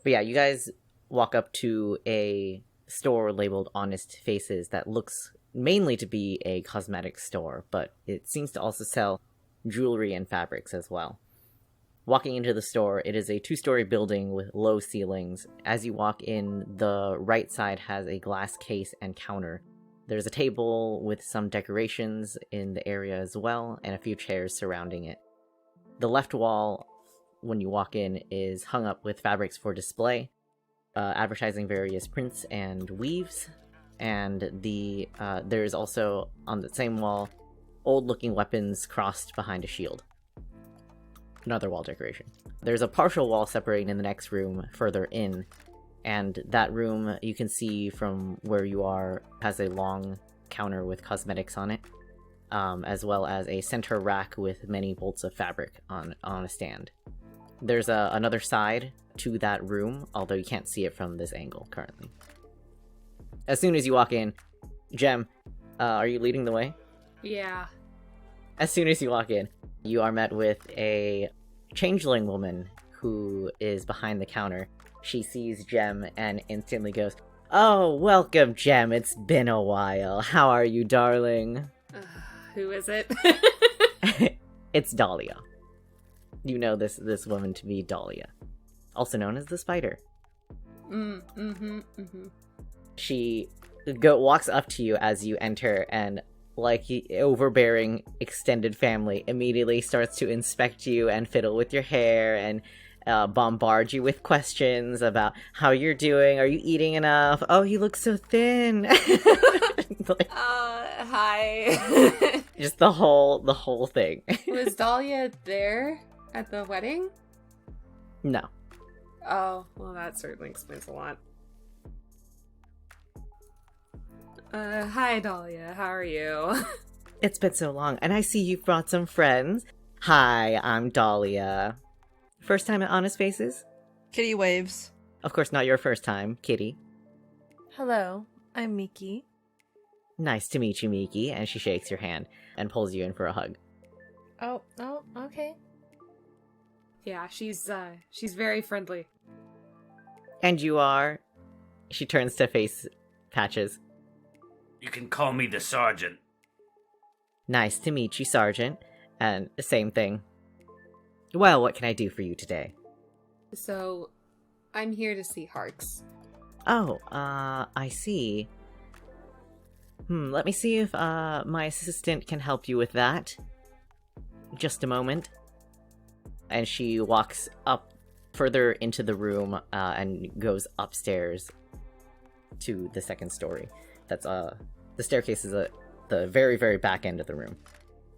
But yeah, you guys walk up to a store labeled Honest Faces that looks mainly to be a cosmetics store, but it seems to also sell jewelry and fabrics as well. Walking into the store, it is a 2-story building with low ceilings. As you walk in, the right side has a glass case and counter. There's a table with some decorations in the area as well, and a few chairs surrounding it. The left wall, when you walk in, is hung up with fabrics for display, advertising various prints and weaves, and there's also, on the same wall, old-looking weapons crossed behind a shield. Another wall decoration. There's a partial wall separating in the next room further in, and that room, you can see from where you are, has a long counter with cosmetics on it, as well as a center rack with many bolts of fabric on a stand. There's another side to that room, although you can't see it from this angle currently. As soon as you walk in, Jem, are you leading the way? Yeah. As soon as you walk in, you are met with a changeling woman who is behind the counter. She sees Jem and instantly goes, "Oh, welcome, Jem. It's been a while. How are you, darling?" Who is it? It's Dahlia. You know this woman to be Dahlia, also known as the Spider. She walks up to you as you enter, and like overbearing extended family, immediately starts to inspect you and fiddle with your hair and bombard you with questions about how you're doing. Are you eating enough? Oh, you look so thin. Like, Hi. just the whole thing. Was Dahlia there at the wedding? No. Oh, well, that certainly explains a lot. Hi, Dahlia. How are you? It's been so long, and I see you've brought some friends. Hi, I'm Dahlia. First time at Honest Faces? Kitty waves. Of course, not your first time, Kitty. Hello, I'm Miki. Nice to meet you, Miki. And she shakes your hand and pulls you in for a hug. Oh, okay. Yeah, she's very friendly. And you are? She turns to face Patches. You can call me the sergeant. Nice to meet you, Sergeant. And the same thing. Well, what can I do for you today? So, I'm here to see Harks. Oh, I see. Let me see if, my assistant can help you with that. Just a moment. And she walks up further into the room, and goes upstairs to the second story. That's, the staircase is at the very, very back end of the room,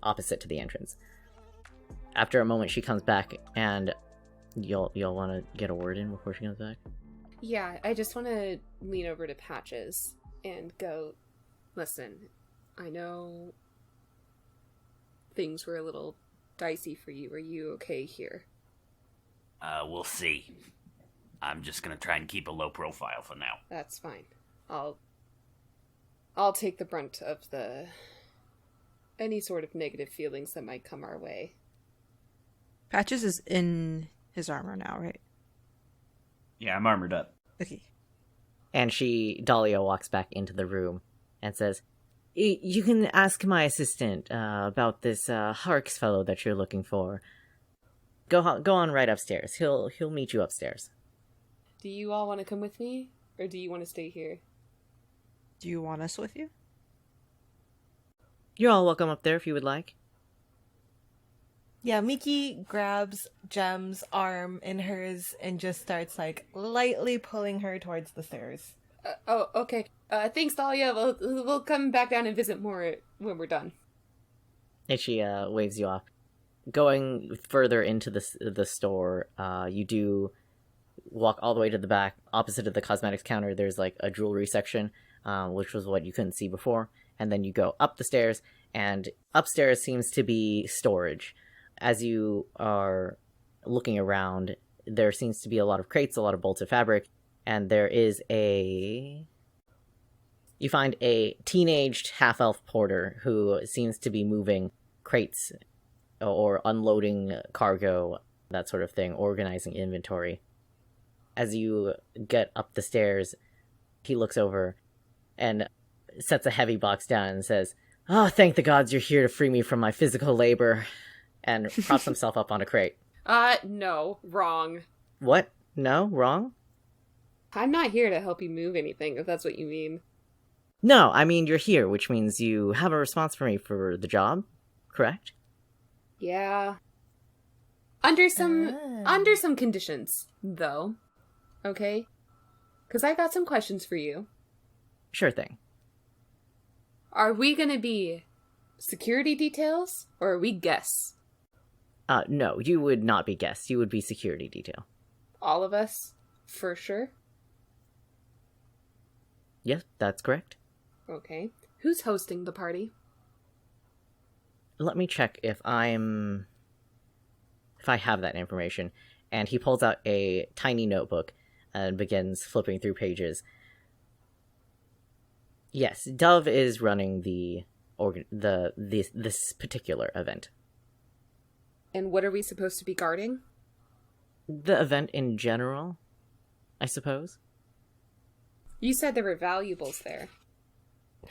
opposite to the entrance. After a moment, she comes back, and you'll want to get a word in before she comes back? Yeah, I just want to lean over to Patches and go, listen, I know things were a little dicey for you. Are you okay here? We'll see. I'm just gonna try and keep a low profile for now. That's fine. I'll take the brunt of any sort of negative feelings that might come our way. Patches is in his armor now, right? Yeah, I'm armored up. Okay. And Dahlia walks back into the room and says, You can ask my assistant about this Harks fellow that you're looking for. Go on right upstairs. He'll meet you upstairs. Do you all want to come with me? Or do you want to stay here? Do you want us with you? You're all welcome up there if you would like. Yeah, Miki grabs Gem's arm in hers and just starts, like, lightly pulling her towards the stairs. Okay. Thanks, Dahlia. We'll come back down and visit more when we're done. And she waves you off. Going further into the store, you do walk all the way to the back. Opposite of the cosmetics counter, there's, like, a jewelry section, which was what you couldn't see before. And then you go up the stairs, and upstairs seems to be storage. As you are looking around, there seems to be a lot of crates, a lot of bolted fabric, and there is you find a teenaged half-elf porter who seems to be moving crates or unloading cargo, that sort of thing, organizing inventory. As you get up the stairs, he looks over and sets a heavy box down and says, "Oh, thank the gods you're here to free me from my physical labor," and props himself up on a crate. No. Wrong. What? No? Wrong? I'm not here to help you move anything, if that's what you mean. No, I mean you're here, which means you have a response for me for the job, correct? Yeah. Under some conditions, though. Okay? Because I got some questions for you. Sure thing. Are we gonna be security details, or are we guests? No, you would not be guests. You would be security detail. All of us? For sure? Yes, that's correct. Okay. Who's hosting the party? Let me check if I have that information. And he pulls out a tiny notebook and begins flipping through pages. Yes, Dove is running this particular event. And what are we supposed to be guarding? The event in general, I suppose. You said there were valuables there.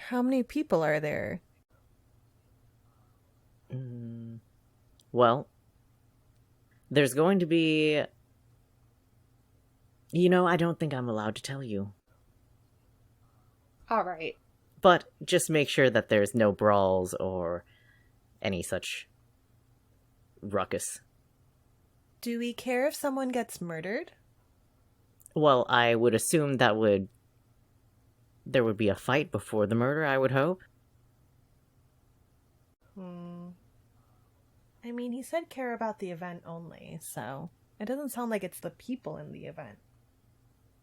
How many people are there? Well, there's going to be... I don't think I'm allowed to tell you. All right. But just make sure that there's no brawls or any such ruckus. Do we care if someone gets murdered? Well, I would assume there would be a fight before the murder, I would hope. I mean, he said care about the event only, so it doesn't sound like it's the people in the event.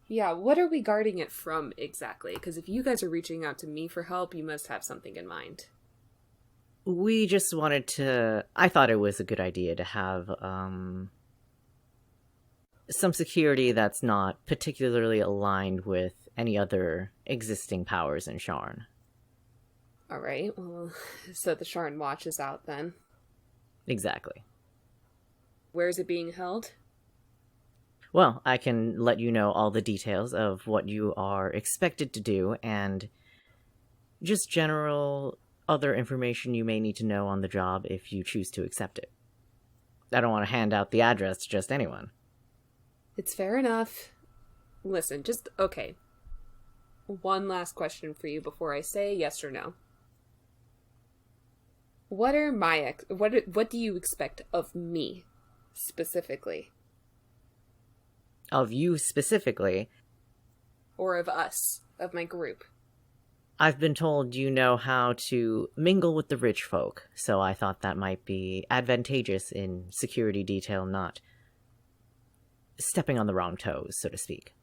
Yeah, what are we guarding it from exactly? Because if you guys are reaching out to me for help, you must have something in mind. We just wanted to... I thought it was a good idea to have, some security that's not particularly aligned with any other existing powers in Sharn. Alright, well, so the Sharn Watch is out then. Exactly. Where is it being held? Well, I can let you know all the details of what you are expected to do, and just general other information you may need to know on the job if you choose to accept it. I don't want to hand out the address to just anyone. It's fair enough. Listen, okay. One last question for you before I say yes or no. What are what do you expect of me, specifically? Of you specifically? Or of us, of my group? I've been told you know how to mingle with the rich folk, so I thought that might be advantageous in security detail, not stepping on the wrong toes, so to speak.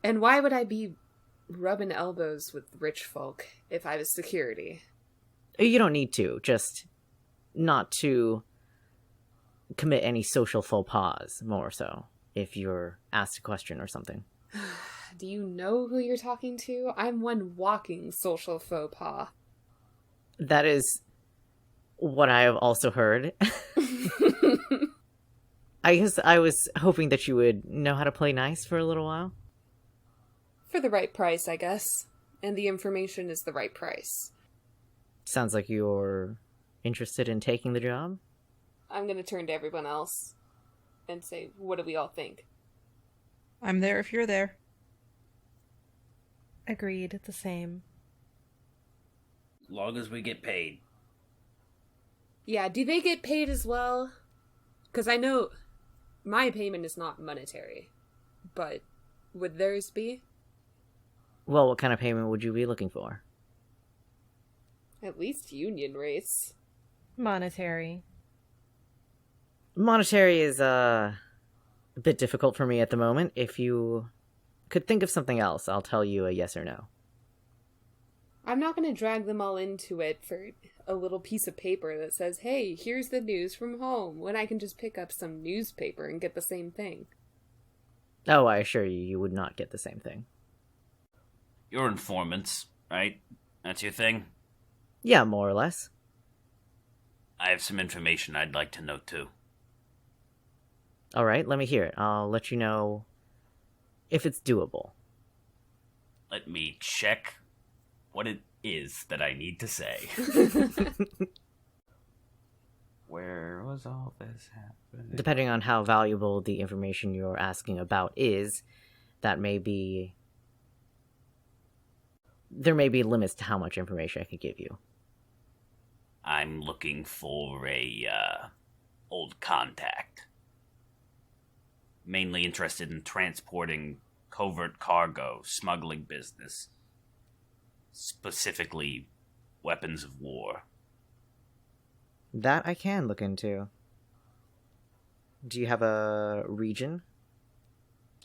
And why would I be rubbing elbows with rich folk if I was security? You don't need to, just not to commit any social faux pas, more so, if you're asked a question or something. Do you know who you're talking to? I'm one walking social faux pas. That is what I have also heard. I guess I was hoping that you would know how to play nice for a little while. For the right price, I guess. And the information is the right price. Sounds like you're interested in taking the job? I'm gonna turn to everyone else and say, what do we all think? I'm there if you're there. Agreed, the same. Long as we get paid. Yeah, do they get paid as well? Because I know my payment is not monetary, but would theirs be? Well, what kind of payment would you be looking for? At least union rates. Monetary. Monetary is a bit difficult for me at the moment. If you could think of something else, I'll tell you a yes or no. I'm not going to drag them all into it for a little piece of paper that says, hey, here's the news from home, when I can just pick up some newspaper and get the same thing. Oh, I assure you, you would not get the same thing. You're informants, right? That's your thing? Yeah, more or less. I have some information I'd like to know, too. Alright, let me hear it. I'll let you know if it's doable. Let me check what it is that I need to say. Where was all this happening? Depending on how valuable the information you're asking about is, there may be limits to how much information I could give you. I'm looking for a, old contact. Mainly interested in transporting covert cargo, smuggling business. Specifically, weapons of war. That I can look into. Do you have a region?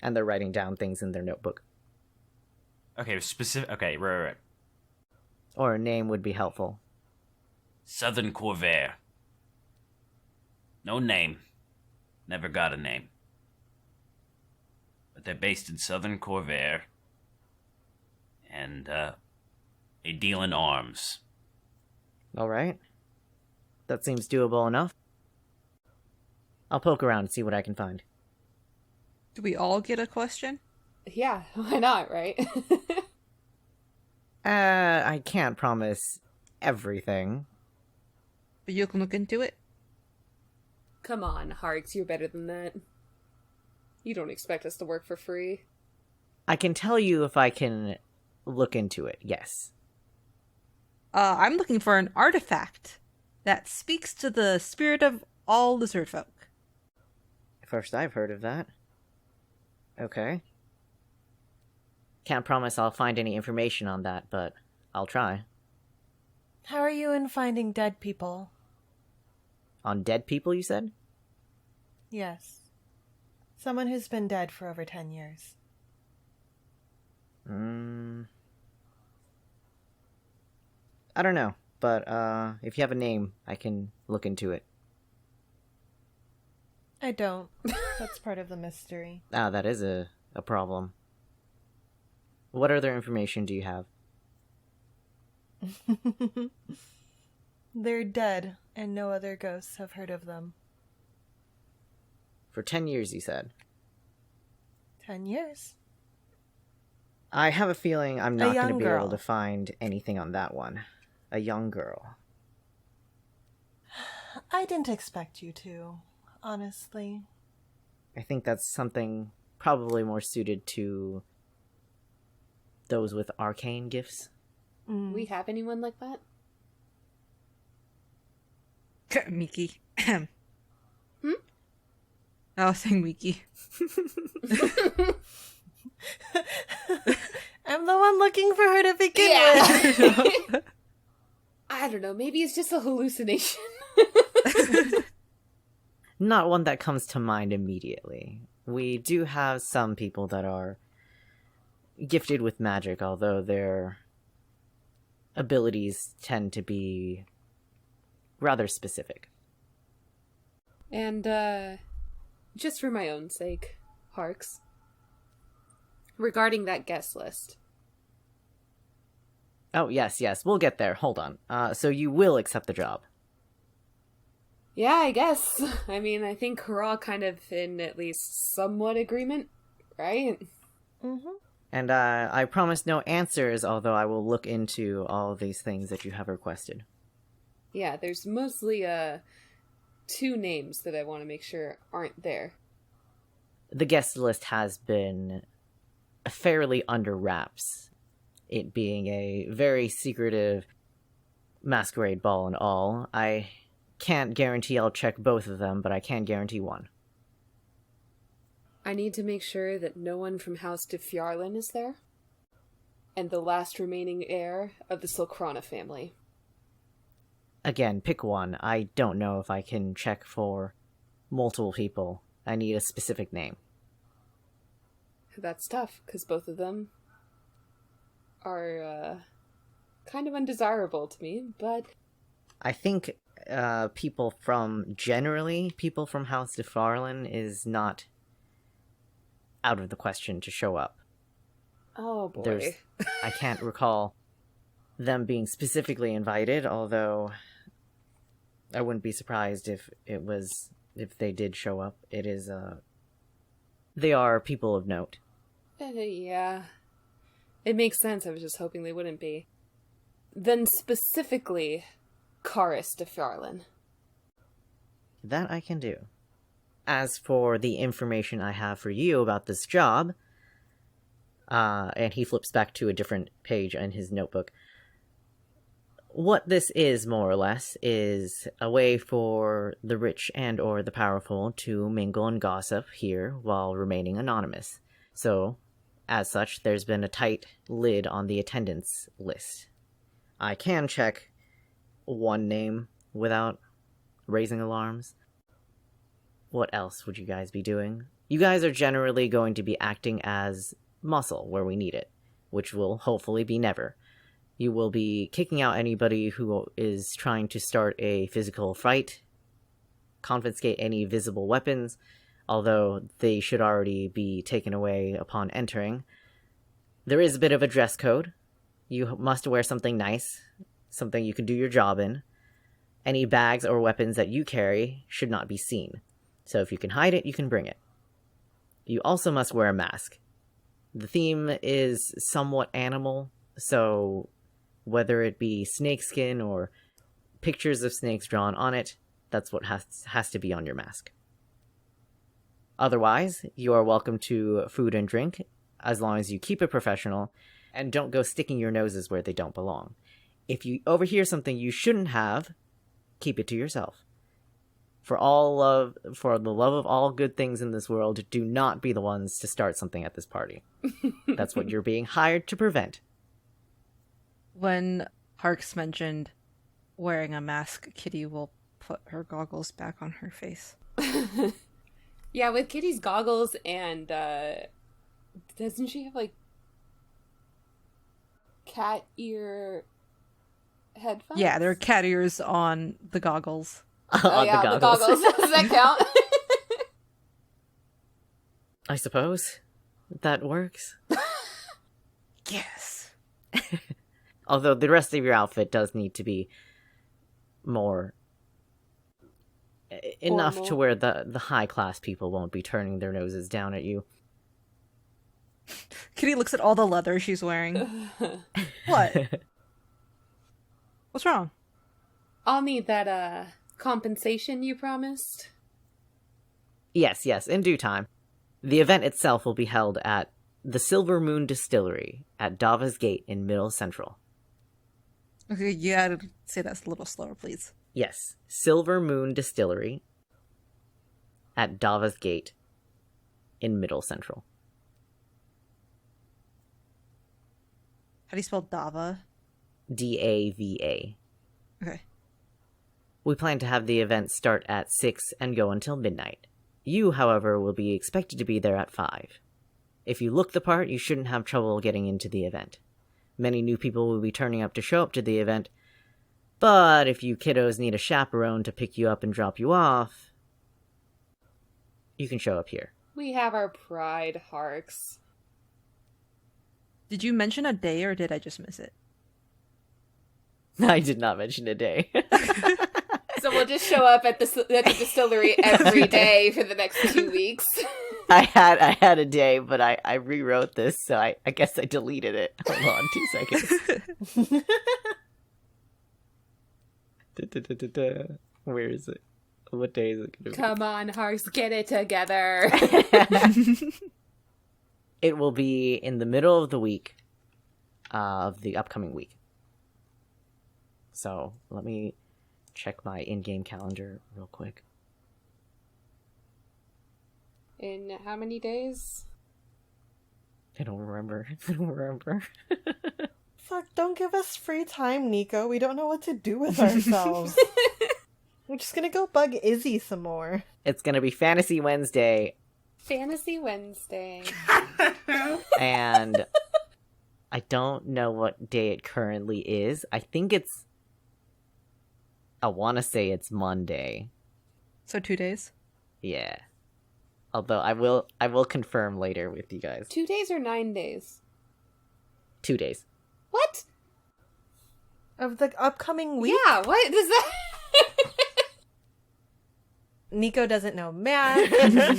And they're writing down things in their notebook. Okay, Okay, right. Or a name would be helpful. Southern Corvair. No name. Never got a name. But they're based in Southern Corvair. And, they deal in arms. Alright. That seems doable enough. I'll poke around and see what I can find. Do we all get a question? Yeah, why not, right? I can't promise everything. But you can look into it? Come on, Harks, you're better than that. You don't expect us to work for free. I can tell you if I can look into it, yes. I'm looking for an artifact that speaks to the spirit of all lizard folk. First I've heard of that. Okay. Can't promise I'll find any information on that, but I'll try. How are you in finding dead people? On dead people, you said? Yes. Someone who's been dead for over 10 years. I don't know, but if you have a name, I can look into it. I don't. That's part of the mystery. Ah, that is a problem. What other information do you have? They're dead, and no other ghosts have heard of them. For 10 years, you said. 10 years. I have a feeling I'm not going to young be girl. able to find anything on that one. A young girl. I didn't expect you to, honestly. I think that's something probably more suited to those with arcane gifts. Mm. We have anyone like that? Miki. Hmm? I was saying Miki. I'm the one looking for her to begin Yeah. with. I don't know, maybe it's just a hallucination. Not one that comes to mind immediately. We do have some people that are gifted with magic, although their abilities tend to be rather specific. And, just for my own sake, Harks, regarding that guest list. Oh, yes, we'll get there. Hold on. So you will accept the job? Yeah, I guess. I mean, I think we're all kind of in at least somewhat agreement, right? Mm-hmm. And I promise no answers, although I will look into all of these things that you have requested. Yeah, there's mostly, 2 names that I want to make sure aren't there. The guest list has been fairly under wraps, it being a very secretive masquerade ball and all. I can't guarantee I'll check both of them, but I can guarantee one. I need to make sure that no one from House de Fjarlin is there. And the last remaining heir of the Silkrana family. Again, pick one. I don't know if I can check for multiple people. I need a specific name. That's tough, because both of them are, kind of undesirable to me, but... I think people from House de Farlin is not out of the question to show up. Oh boy. I can't recall them being specifically invited, although I wouldn't be surprised if they did show up. They are people of note. Yeah. It makes sense, I was just hoping they wouldn't be. Then specifically, Karis de Fjarlin. That I can do. As for the information I have for you about this job, and he flips back to a different page in his notebook. What this is, more or less, is a way for the rich and or the powerful to mingle and gossip here while remaining anonymous. So, as such, there's been a tight lid on the attendance list. I can check one name without raising alarms. What else would you guys be doing? You guys are generally going to be acting as muscle where we need it, which will hopefully be never. You will be kicking out anybody who is trying to start a physical fight, confiscate any visible weapons, although they should already be taken away upon entering. There is a bit of a dress code. You must wear something nice, something you can do your job in. Any bags or weapons that you carry should not be seen. So if you can hide it, you can bring it. You also must wear a mask. The theme is somewhat animal, so whether it be snakeskin or pictures of snakes drawn on it, that's what has to be on your mask. Otherwise, you are welcome to food and drink, as long as you keep it professional, and don't go sticking your noses where they don't belong. If you overhear something you shouldn't have, keep it to yourself. For the love of all good things in this world, do not be the ones to start something at this party. That's what you're being hired to prevent. When Harks mentioned wearing a mask, Kitty will put her goggles back on her face. Yeah, with Kitty's goggles and, doesn't she have, like, cat ear headphones? Yeah, there are cat ears on the goggles. Oh, yeah, the goggles. Does that count? I suppose that works. Yes. Although the rest of your outfit does need to be more enough Formal. to where the high class people won't be turning their noses down at you. Kitty looks at all the leather she's wearing. What? What's wrong? I'll need that, compensation you promised. Yes, in due time. The event itself will be held at the Silver Moon Distillery at Dava's Gate in Middle Central. Okay, you gotta say that a little slower, please. Yes, Silver Moon Distillery at Dava's Gate in Middle Central. How do you spell Dava? Dava. Okay. We plan to have the event start at 6 and go until midnight. You, however, will be expected to be there at 5. If you look the part, you shouldn't have trouble getting into the event. Many new people will be turning up to show up to the event, but if you kiddos need a chaperone to pick you up and drop you off, you can show up here. We have our pride, Harks. Did you mention a day or did I just miss it? I did not mention a day. So we'll just show up at the distillery every day for the next 2 weeks. I had a day, but I rewrote this, so I guess I deleted it. Hold on 2 seconds. Where is it? What day is it going to be? Come on, Harks, get it together. It will be in the middle of the week of the upcoming week. So let me check my in-game calendar real quick. In how many days? I don't remember. Fuck, don't give us free time, Nico. We don't know what to do with ourselves. We're just gonna go bug Izzy some more. It's going to be Fantasy Wednesday, Fantasy Wednesday. and I don't know what day it currently is. I want to say it's Monday. So 2 days? Yeah. Although I will confirm later with you guys. 2 days or 9 days? 2 days. What? Of the upcoming week? Yeah, what does that... Nico doesn't know math.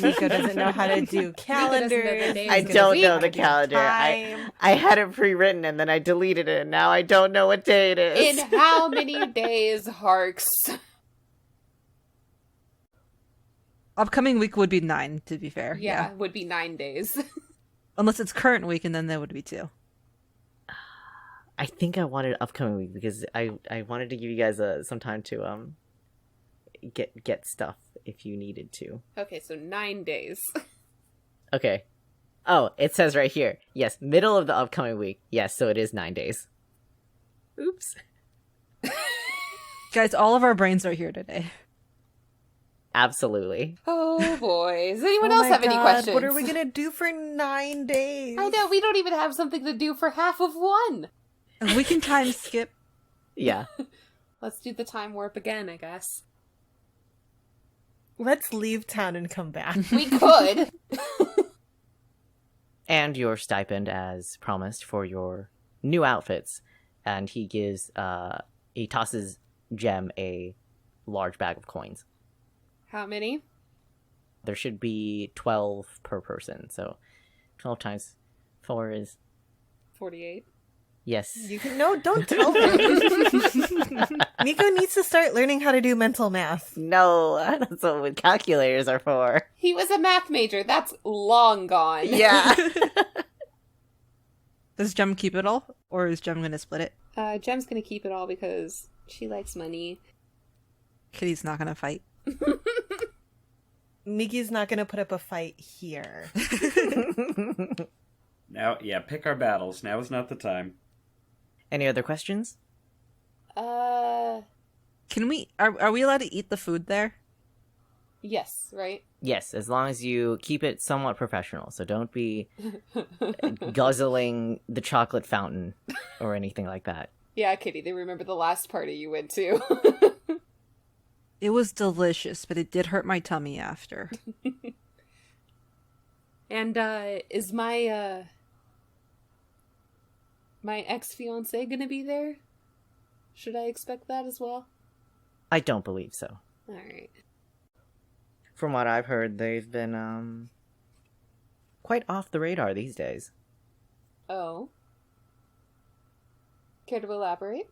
Nico doesn't know how to do calendars. days I of the don't week. know the calendar. I had it pre-written and then I deleted it and now I don't know what day it is. In how many days, Harks? Upcoming week would be 9, to be fair. Yeah, would be 9 days. Unless it's current week, and then there would be 2. I think I wanted upcoming week because I wanted to give you guys some time to get stuff if you needed to. Okay, so 9 days. Okay. Oh, it says right here. Yes, middle of the upcoming week. Yes, so it is 9 days. Oops. Guys, all of our brains are here today. Absolutely. Oh boy. Does anyone Oh else my have any God, questions? What are we gonna do for 9 days? I know, we don't even have something to do for half of one. And we can time skip. Yeah. Let's do the time warp again, I guess. Let's leave town and come back. We could. And your stipend as promised for your new outfits. And he tosses Jem a large bag of coins. How many? There should be 12 per person, so 12 times 4 is... 48. Yes. Don't tell him. Nico needs to start learning how to do mental math. No, that's what calculators are for. He was a math major. That's long gone. Yeah. Does Jem keep it all? Or is Jem going to split it? Jem's gonna keep it all because she likes money. Kitty's not going to fight. Miki's not gonna put up a fight here. Now, yeah, pick our battles. Now is not the time. Any other questions? Can we? Are we allowed to eat the food there? Yes, right? Yes, as long as you keep it somewhat professional. So don't be guzzling the chocolate fountain or anything like that. Yeah, Kitty, they remember the last party you went to. It was delicious, but it did hurt my tummy after. And, is my ex-fiancé gonna be there? Should I expect that as well? I don't believe so. Alright. From what I've heard, they've been, quite off the radar these days. Oh. Care to elaborate?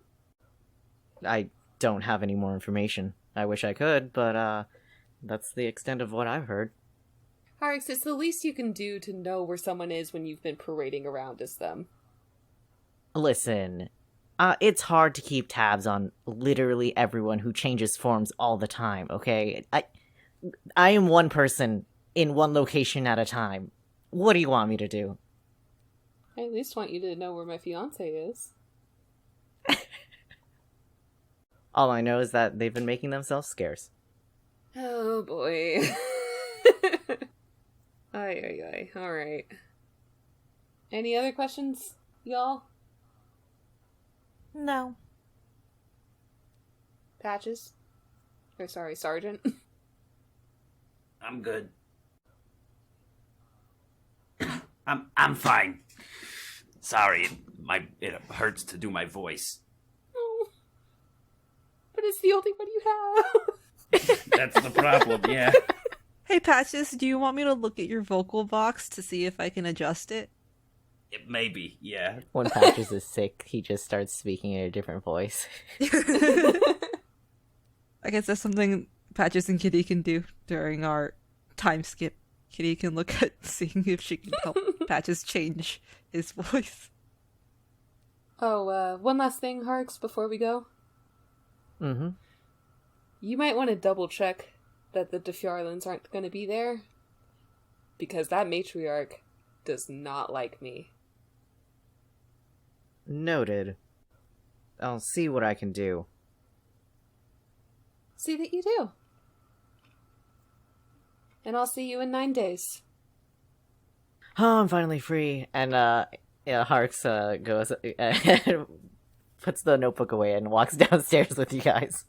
I don't have any more information. I wish I could, but, that's the extent of what I've heard. Harix, it's the least you can do to know where someone is when you've been parading around as them. Listen, it's hard to keep tabs on literally everyone who changes forms all the time, okay? I am one person in one location at a time. What do you want me to do? I at least want you to know where my fiancé is. All I know is that they've been making themselves scarce. Oh boy. Ay. Alright. Any other questions, y'all? No. Patches? Or sorry, Sergeant. I'm good. I'm fine. Sorry, it hurts to do my voice. Oh. But it's the only one you have. That's the problem, yeah. Hey, Patches, do you want me to look at your vocal box to see if I can adjust it? It may be, yeah. When Patches is sick, he just starts speaking in a different voice. I guess that's something Patches and Kitty can do during our time skip. Kitty can look at seeing if she can help Patches change his voice. Oh, one last thing, Harks, before we go. Mm-hmm. You might want to double check that the DeFjarlins aren't going to be there. Because that matriarch does not like me. Noted. I'll see what I can do. See that you do. And I'll see you in 9 days. Oh, I'm finally free. And, Harks, goes, puts the notebook away and walks downstairs with you guys.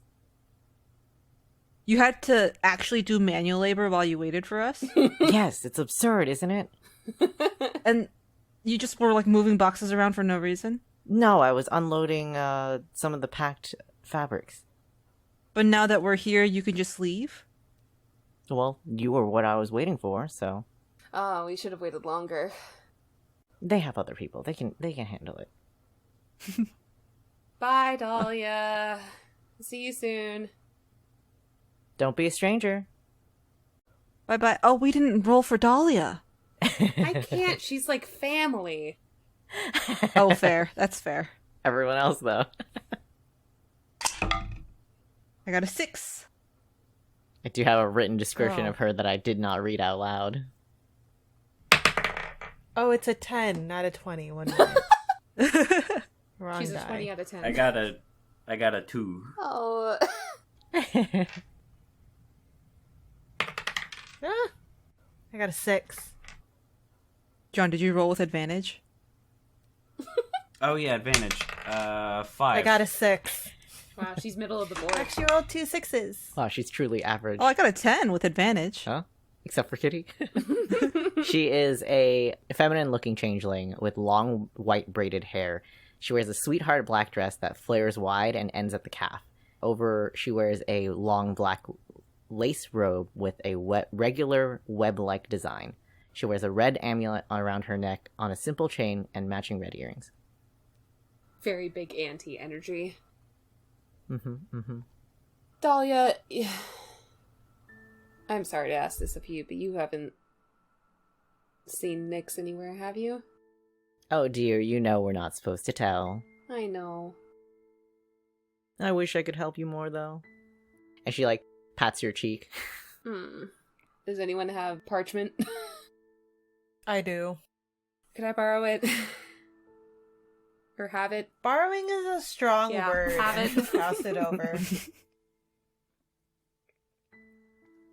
You had to actually do manual labor while you waited for us? Yes, it's absurd, isn't it? And you just were, like, moving boxes around for no reason? No, I was unloading, some of the packed fabrics. But now that we're here, you can just leave? Well, you were what I was waiting for, so... Oh, we should have waited longer. They have other people. They can handle it. Bye, Dahlia. See you soon. Don't be a stranger. Bye-bye. Oh, we didn't roll for Dahlia. I can't. She's like family. Oh, fair. That's fair. Everyone else, though. I got a 6. I do have a written description Oh. of her that I did not read out loud. Oh, it's a 10, not a 20. One minute. Wrong She's a die. 20 out of 10. I got a 2. Oh. Ah, I got a 6. John, did you roll with advantage? Oh yeah, advantage. 5. I got a 6. Wow, she's middle of the board. Actually rolled 2 6s. Wow, she's truly average. Oh, I got a 10 with advantage. Huh? Except for Kitty. She is a feminine-looking changeling with long, white braided hair. She wears a sweetheart black dress that flares wide and ends at the calf. Over, she wears a long black lace robe with a regular web-like design. She wears a red amulet around her neck on a simple chain and matching red earrings. Very big anti-energy. Mm-hmm. Dahlia, I'm sorry to ask this of you, but you haven't seen Nyx anywhere, have you? Oh dear, you know we're not supposed to tell. I know. I wish I could help you more, though. And she, like, pats your cheek. Does anyone have parchment? I do. Could I borrow it? Or have it? Borrowing is a strong Yeah, word. have I it. just pass it over.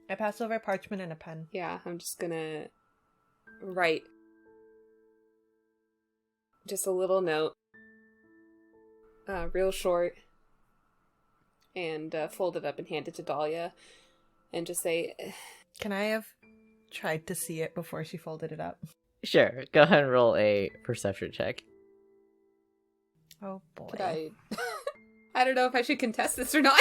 I pass over parchment and a pen. Yeah, I'm just gonna write just a little note. Real short. And fold it up and hand it to Dahlia. And just say, Can I have tried to see it before she folded it up? Sure, go ahead and roll a perception check. Oh boy. could I... I don't know if I should contest this or not.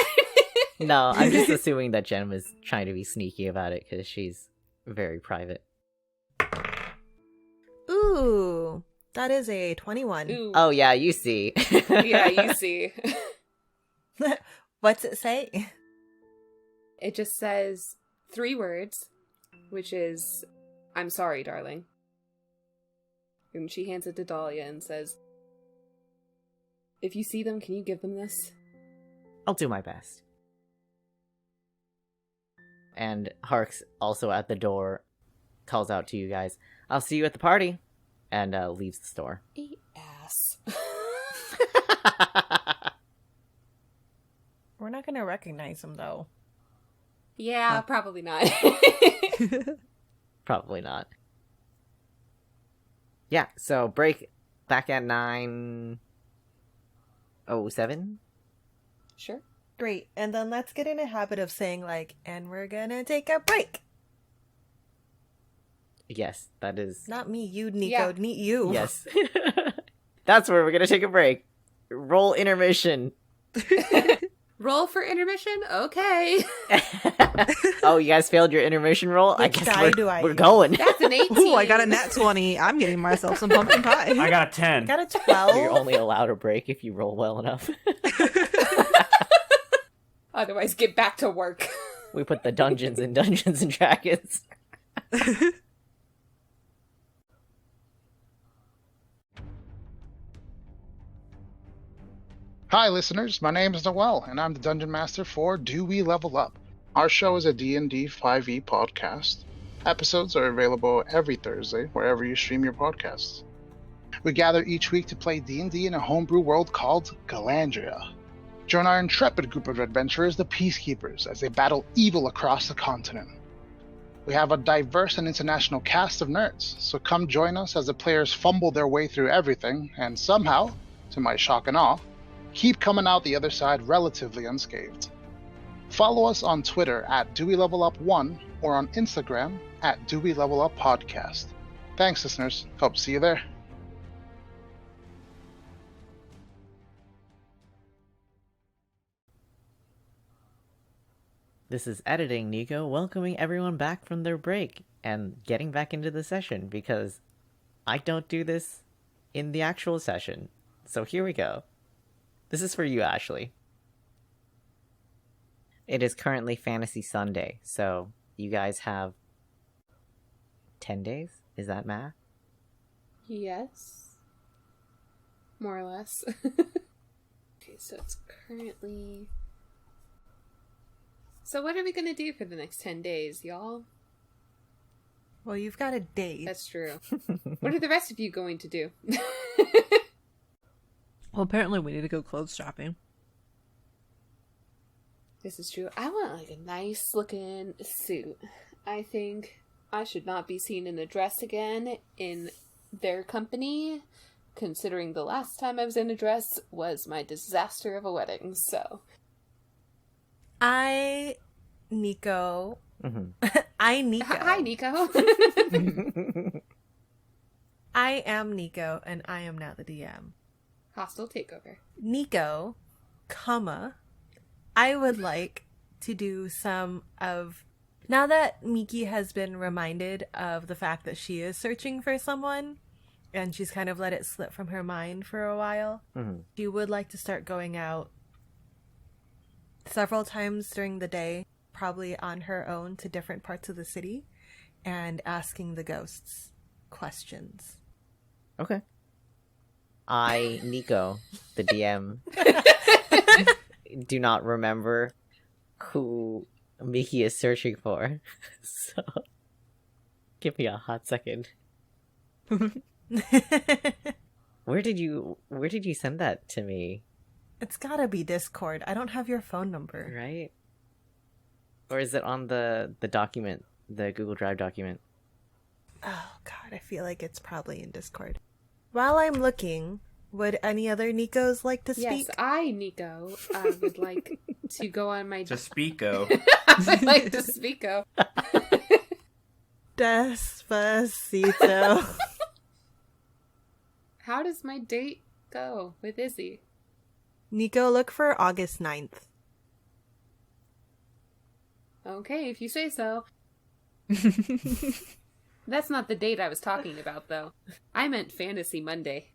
No, I'm just assuming that Jen was trying to be sneaky about it because she's very private. Ooh, that is a 21. Ooh. Oh yeah, you see. Yeah, you see. What's it say? It just says 3 words, which is, I'm sorry, darling. And she hands it to Dahlia and says, if you see them, can you give them this? I'll do my best. And Hark's also at the door, calls out to you guys, I'll see you at the party, and leaves the store. Eat ass. We're not gonna recognize him though. Yeah, probably not. Probably not. Yeah, so break back at 9:07. Sure. Great. And then let's get in a habit of saying like, and we're gonna take a break. Yes, that is. Not me, you, Nico. Yeah. Meet you. Yes. That's where we're gonna take a break. Roll intermission. Roll for intermission? Okay. Oh, you guys failed your intermission roll? I Which guess die do I we're use? going. That's an 18. Ooh, I got a nat 20. I'm getting myself some pumpkin pie. I got a I 10. got a 12. You're only allowed a break if you roll well enough. Otherwise, get back to work. We put the dungeons in Dungeons and Dragons. Hi listeners, my name is Noel, and I'm the Dungeon Master for Do We Level Up? Our show is a D&D 5e podcast. Episodes are available every Thursday, wherever you stream your podcasts. We gather each week to play D&D in a homebrew world called Galandria. Join our intrepid group of adventurers, the Peacekeepers, as they battle evil across the continent. We have a diverse and international cast of nerds, so come join us as the players fumble their way through everything, and somehow, to my shock and awe, keep coming out the other side relatively unscathed. Follow us on Twitter at DoWeLevelUp1 or on Instagram at DoWeLevelUpPodcast. Thanks, listeners. Hope to see you there. This is Editing Nico, welcoming everyone back from their break and getting back into the session because I don't do this in the actual session. So here we go. This is for you, Ashley. It is currently Fantasy Sunday, so you guys have 10 days? Is that math? Yes. More or less. Okay, so it's currently... So what are we gonna do for the next 10 days, y'all? Well, you've got a date. That's true. What are the rest of you going to do? Well, apparently we need to go clothes shopping. This is true. I want like a nice looking suit. I think I should not be seen in a dress again in their company, considering the last time I was in a dress was my disaster of a wedding, so. Nico. Mm-hmm. Hi, Nico. I am Nico, and I am now the DM. Hostile takeover. Nico, I would like to do some of... Now that Miki has been reminded of the fact that she is searching for someone, and she's kind of let it slip from her mind for a while, she would like to start going out several times during the day, probably on her own, to different parts of the city, and asking the ghosts questions. Okay. I, Nico, the DM, do not remember who Miki is searching for. So, give me a hot second. Where did you send that to me? It's gotta be Discord. I don't have your phone number. Right? Or is it on the document, the Google Drive document? Oh god, I feel like it's probably in Discord. While I'm looking, would any other Nikos like to speak? Yes, I, Nico, would like to go on my... To speako. I'd like to speako. Despacito. How does my date go with Izzy? Nico, look for August 9th. Okay, if you say so. That's not the date I was talking about, though. I meant Fantasy Monday.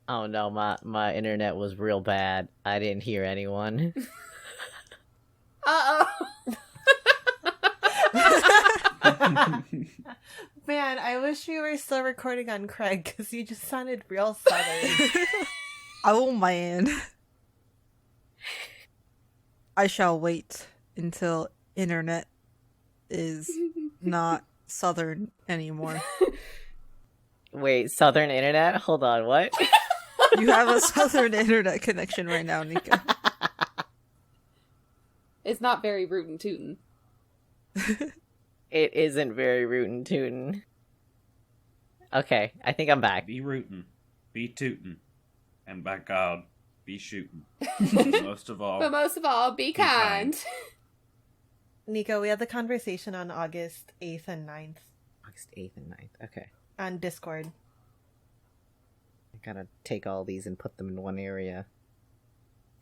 Oh no, my internet was real bad. I didn't hear anyone. Uh-oh! Man, I wish we were still recording on Craig, because you just sounded real southern. Oh man. I shall wait until internet is not southern anymore. Wait, Southern Internet? Hold on, what? You have a southern internet connection right now, Nico. It's not very rootin' tootin'. It isn't very rootin' tootin'. Okay, I think I'm back. Be rootin', be tootin', and by God, be shootin'. Most of all, But most of all, be kind. Nico, we had the conversation on August 8th and 9th August 8th and 9th. Okay. on Discord. I gotta take all these and put them in one area.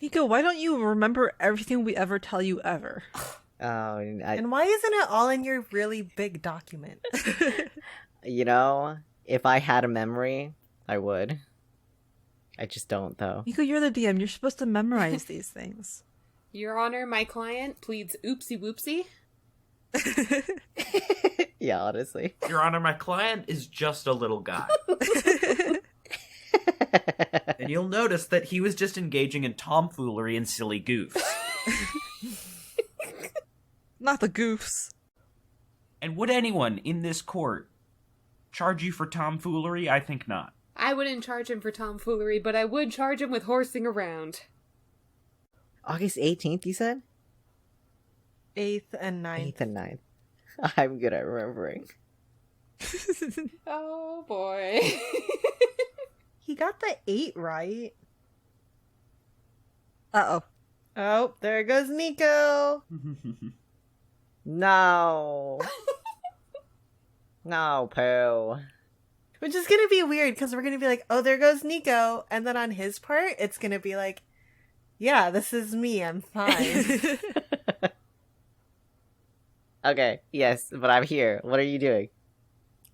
Nico, why don't you remember everything we ever tell you ever? And why isn't it all in your really big document? You know, if I had a memory, I would. I just don't, though. Nico, you're the DM. You're supposed to memorize these things. Your Honor, my client pleads oopsie whoopsie. Yeah, honestly. Your Honor, my client is just a little guy. And you'll notice that he was just engaging in tomfoolery and silly goofs. Not the goofs. And would anyone in this court charge you for tomfoolery? I think not. I wouldn't charge him for tomfoolery, but I would charge him with horsing around. August 18th, you said? 8th and 9th. 8th and 9th. I'm good at remembering. Oh boy. He got the 8 right. Uh-oh. Oh, there goes Nico. No. No, Pooh. Which is going to be weird because we're going to be like, oh, there goes Nico. And then on his part, it's going to be like, yeah, this is me. I'm fine. Okay, yes, but I'm here. What are you doing?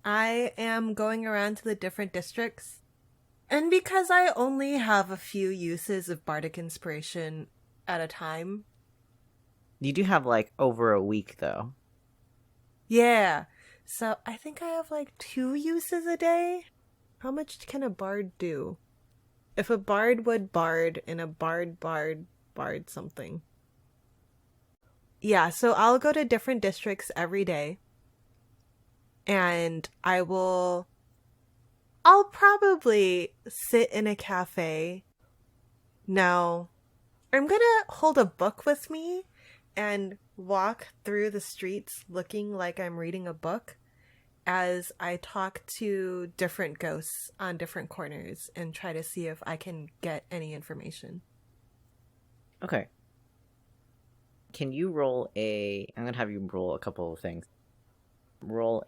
I am going around to the different districts. And because I only have a few uses of bardic inspiration at a time. You do have, like, over a week, though. Yeah. So I think I have like 2 uses a day. How much can a bard do? If a bard would bard and a bard something. Yeah, so I'll go to different districts every day. And I'll probably sit in a cafe. No. I'm gonna hold a book with me and walk through the streets looking like I'm reading a book as I talk to different ghosts on different corners and try to see if I can get any information. Okay. Can you roll I'm gonna have you roll a couple of things. Roll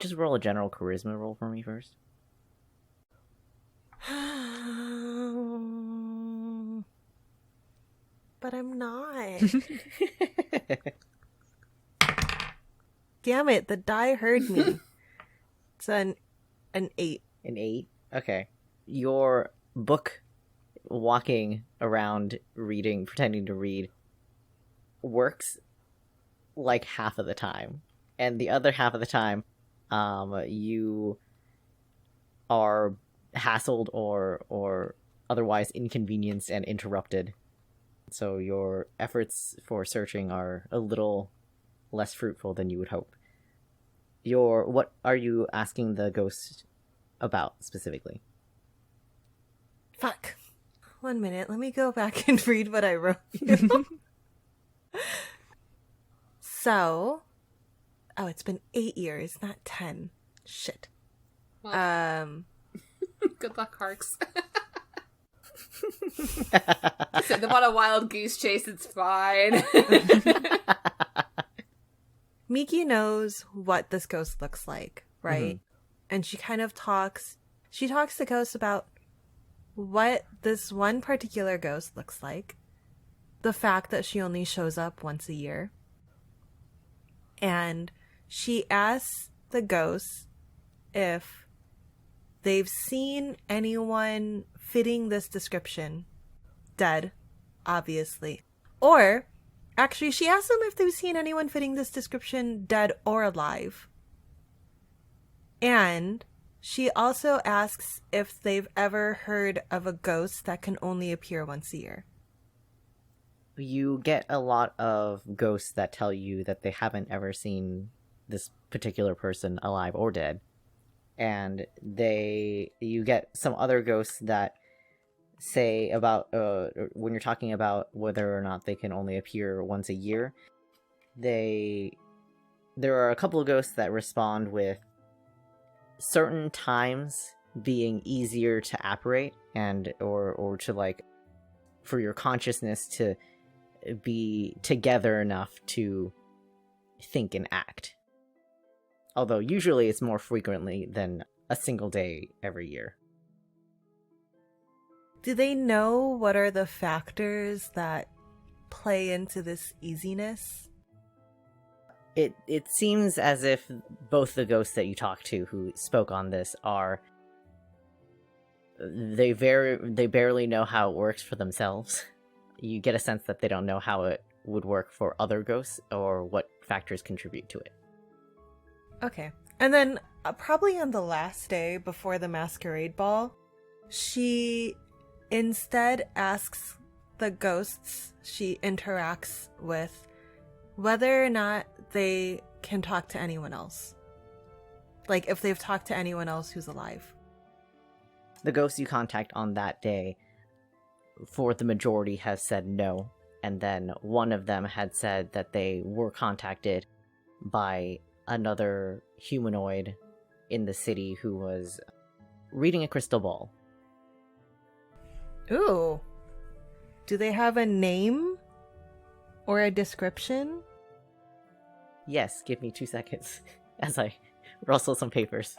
just roll a general charisma roll for me first. But I'm not. Damn it, the die heard me. It's an 8. An 8? Okay. Your book walking around reading, pretending to read, works like half of the time. And the other half of the time, you are hassled or otherwise inconvenienced and interrupted. So your efforts for searching are a little less fruitful than you would hope. What are you asking the ghost about specifically? Fuck. 1 minute. Let me go back and read what I wrote you. So, it's been 8 years, not 10. Shit. Well, good luck, Harks. Send them on a wild goose chase, it's fine. Miki knows what this ghost looks like, right? Mm-hmm. And she kind of talks to Ghost about what this one particular ghost looks like, the fact that she only shows up once a year. And she asks the ghosts if they've seen anyone fitting this description. Dead, obviously. Or, actually, she asks them if they've seen anyone fitting this description dead or alive. And she also asks if they've ever heard of a ghost that can only appear once a year. You get a lot of ghosts that tell you that they haven't ever seen this particular person alive or dead. And you get some other ghosts that say about, when you're talking about whether or not they can only appear once a year, there are a couple of ghosts that respond with certain times being easier to apparate and or to, like, for your consciousness to be together enough to think and act. Although usually it's more frequently than a single day every year. Do they know what are the factors that play into this easiness? It seems as if both the ghosts that you talked to who spoke on this they barely know how it works for themselves. You get a sense that they don't know how it would work for other ghosts or what factors contribute to it. Okay. And then probably on the last day before the masquerade ball, she instead asks the ghosts she interacts with whether or not they can talk to anyone else. Like, if they've talked to anyone else who's alive. The ghosts you contact on that day, for the majority, has said no. And then one of them had said that they were contacted by another humanoid in the city who was reading a crystal ball. Ooh. Do they have a name? Or a description? Yes, give me 2 seconds as I rustle some papers.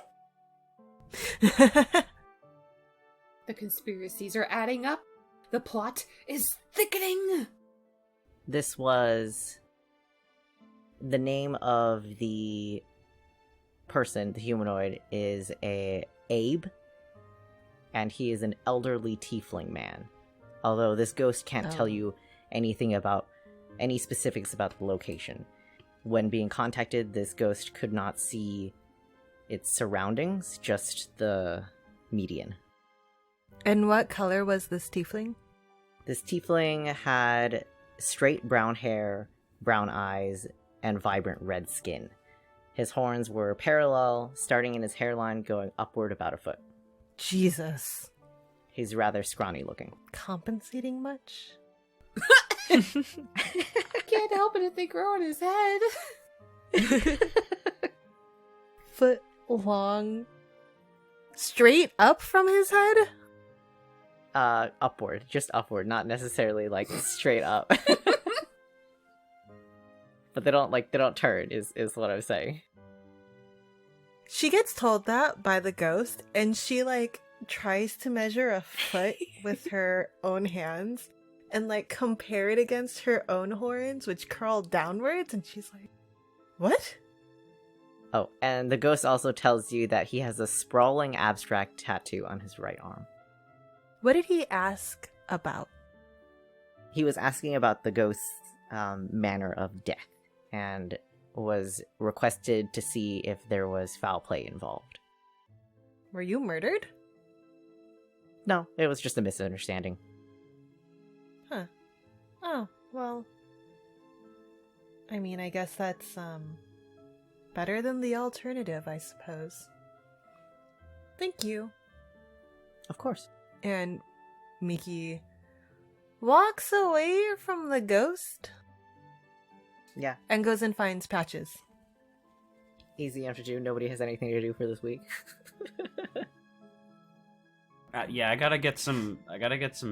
The conspiracies are adding up. The plot is thickening. This was the name of the person, the humanoid, is Abe, and he is an elderly tiefling man. Although this ghost can't tell you anything about any specifics about the location. When being contacted, this ghost could not see its surroundings, just the median. And what color was this tiefling? This tiefling had straight brown hair, brown eyes, and vibrant red skin. His horns were parallel, starting in his hairline, going upward about a foot. Jesus. He's rather scrawny looking. Compensating much? I can't help it if they grow on his head. Foot long. Straight up from his head? Upward. Just upward, not necessarily, like, straight up. But they don't turn, is what I'm saying. She gets told that by the ghost, and she, like, tries to measure a foot with her own hands and, like, compare it against her own horns, which curl downwards, and she's like, what? Oh, and the ghost also tells you that he has a sprawling abstract tattoo on his right arm. What did he ask about? He was asking about the ghost's manner of death, and was requested to see if there was foul play involved. Were you murdered? No, it was just a misunderstanding. Huh. Oh, well. I mean, I guess that's, better than the alternative, I suppose. Thank you. Of course. And Miki walks away from the ghost Yeah. and goes and finds Patches. Easy enough to do. Nobody has anything to do for this week. Yeah, I gotta get some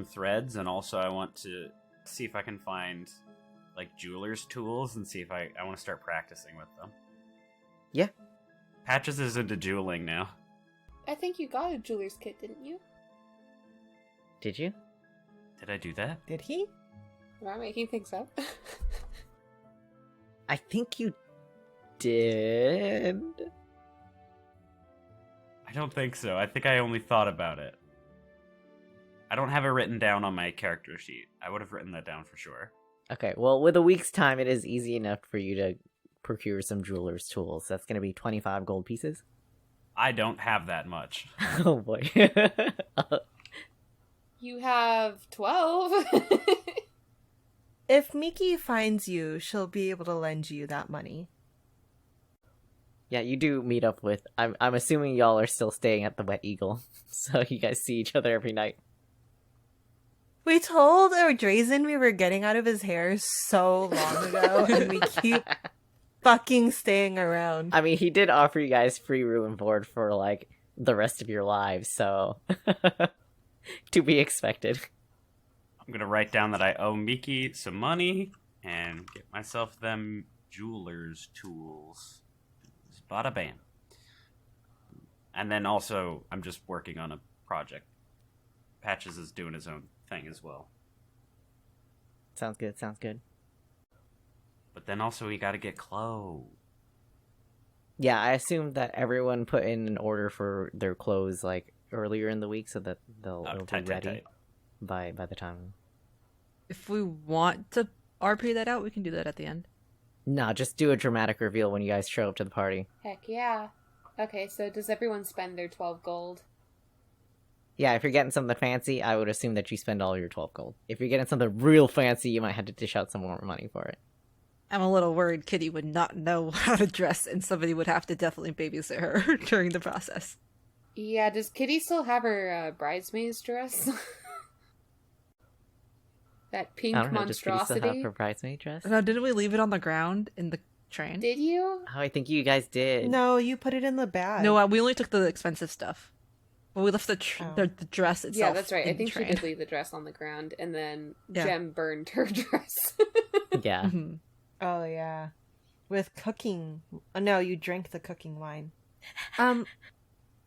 threads, and also I want to see if I can find like jeweler's tools and see if I want to start practicing with them. Yeah. Patches is into jeweling now. I think you got a jeweler's kit, didn't you? Did you? Did I do that? Did he? Am I making things up? I think you did. I don't think so. I think I only thought about it. I don't have it written down on my character sheet. I would have written that down for sure. Okay, well, with a week's time, it is easy enough for you to procure some jeweler's tools. That's going to be 25 gold pieces. I don't have that much. Oh boy. You have 12. If Miki finds you, she'll be able to lend you that money. Yeah, you do meet up with... I'm assuming y'all are still staying at the Wet Eagle, so you guys see each other every night. We told Drazen we were getting out of his hair so long ago, and we keep fucking staying around. I mean, he did offer you guys free room and board for, like, the rest of your lives, so... to be expected. I'm gonna write down that I owe Miki some money and get myself them jeweler's tools. Bada bam. And then also, I'm just working on a project. Patches is doing his own thing as well. Sounds good, sounds good. But then also, we gotta get clothes. Yeah, I assume that everyone put in an order for their clothes, like, earlier in the week so that it'll be ready by the time. If we want to RP that out, we can do that at the end. No, just do a dramatic reveal when you guys show up to the party. Heck yeah. Okay, so does everyone spend their 12 gold? Yeah, if you're getting something fancy, I would assume that you spend all your 12 gold. If you're getting something real fancy, you might have to dish out some more money for it. I'm a little worried Kitty would not know how to dress, and somebody would have to definitely babysit her during the process. Yeah, does Kitty still have her bridesmaid's dress? That pink I don't know, does Kitty monstrosity? still have her bridesmaid dress? Now, didn't we leave it on the ground in the train? Did you? Oh, I think you guys did. No, you put it in the bag. No, we only took the expensive stuff. But we left the Oh. the dress itself. Yeah, that's right. I in the think she train. did leave the dress on the ground, and then Yeah. Jem burned her dress. Yeah. Mhm. Oh, yeah. With cooking. Oh, no, you drank the cooking wine.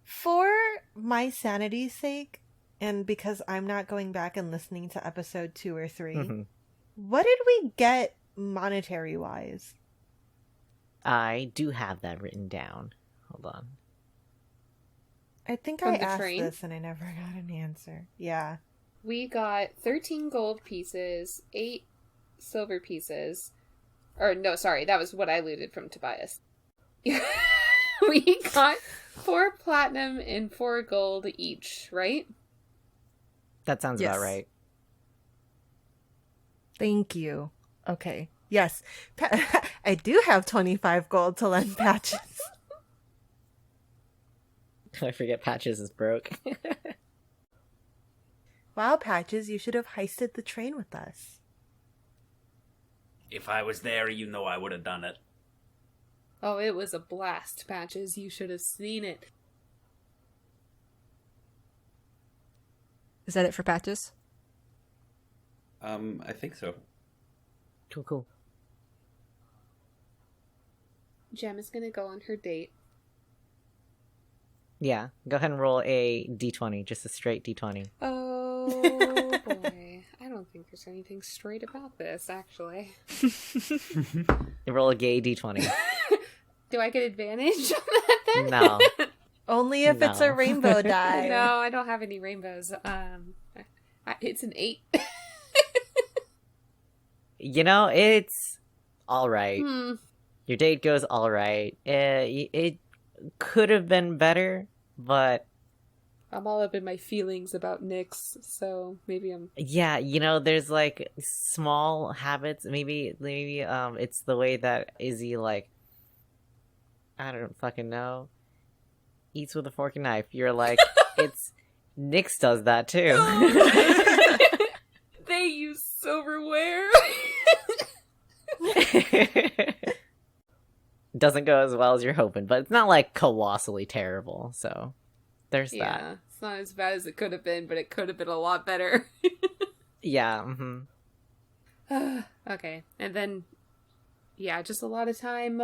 For my sanity's sake, and because I'm not going back and listening to episode 2 or 3, Mhm. what did we get monetary-wise? I do have that written down. Hold on. I think From I the asked train? this and I never got an answer. Yeah. We got 13 gold pieces, 8 silver pieces. Or, no, sorry, that was what I looted from Tobias. We got 4 platinum and 4 gold each, right? That sounds Yes. about right. Thank you. Okay. Yes. I do have 25 gold to lend Patches. I forget Patches is broke. Wow, Patches, you should have heisted the train with us. If I was there, you know I would have done it. Oh, it was a blast, Patches. You should have seen it. Is that it for Patches? I think so. Cool. Jem is gonna go on her date. Yeah, go ahead and roll a d20, just a straight d20. Oh, boy. I don't think there's anything straight about this, actually. You roll a gay d20. Do I get advantage on that then? No. Only if it's a No. rainbow die. No, I don't have any rainbows. It's an 8. You know, it's alright. Hmm. Your date goes alright. It could have been better, but I'm all up in my feelings about Nyx, so maybe I'm... Yeah, there's like small habits. Maybe it's the way that Izzy, like, I don't fucking know, eats with a fork and knife. You're like, it's Nyx does that too. They use silverware. Doesn't go as well as you're hoping, but it's not like colossally terrible. So there's Yeah, that. it's not as bad as it could have been, but it could have been a lot better. Yeah. Mm-hmm. Okay, and then, yeah, just a lot of time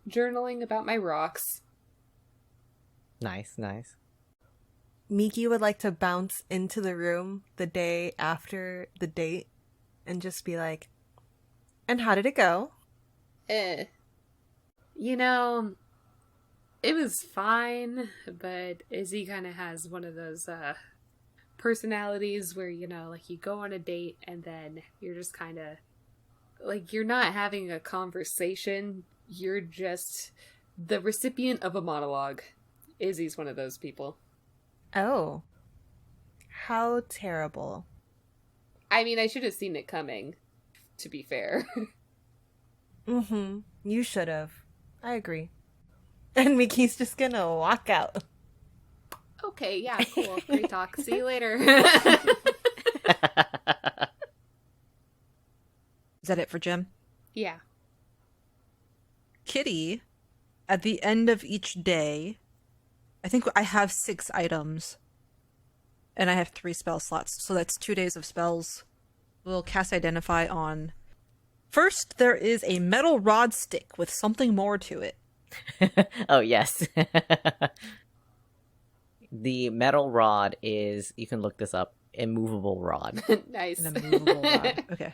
journaling about my rocks. Nice. Miki would like to bounce into the room the day after the date and just be like, and how did it go? It was fine, but Izzy kind of has one of those personalities where, like, you go on a date and then you're just kind of, like, you're not having a conversation, you're just the recipient of a monologue. Izzy's one of those people. Oh. How terrible. I mean, I should have seen it coming, to be fair. Mm-hmm. You should have. I agree. And Miki's just gonna walk out. Okay, yeah, cool. Great talk. See you later. Is that it for Jim? Yeah. Kitty, at the end of each day, I think I have 6 items. And I have 3 spell slots, so that's 2 days of spells. We'll cast Identify on... First, there is a metal rod stick with something more to it. Oh, yes. The metal rod is, you can look this up, immovable rod. Nice. An immovable rod. Okay.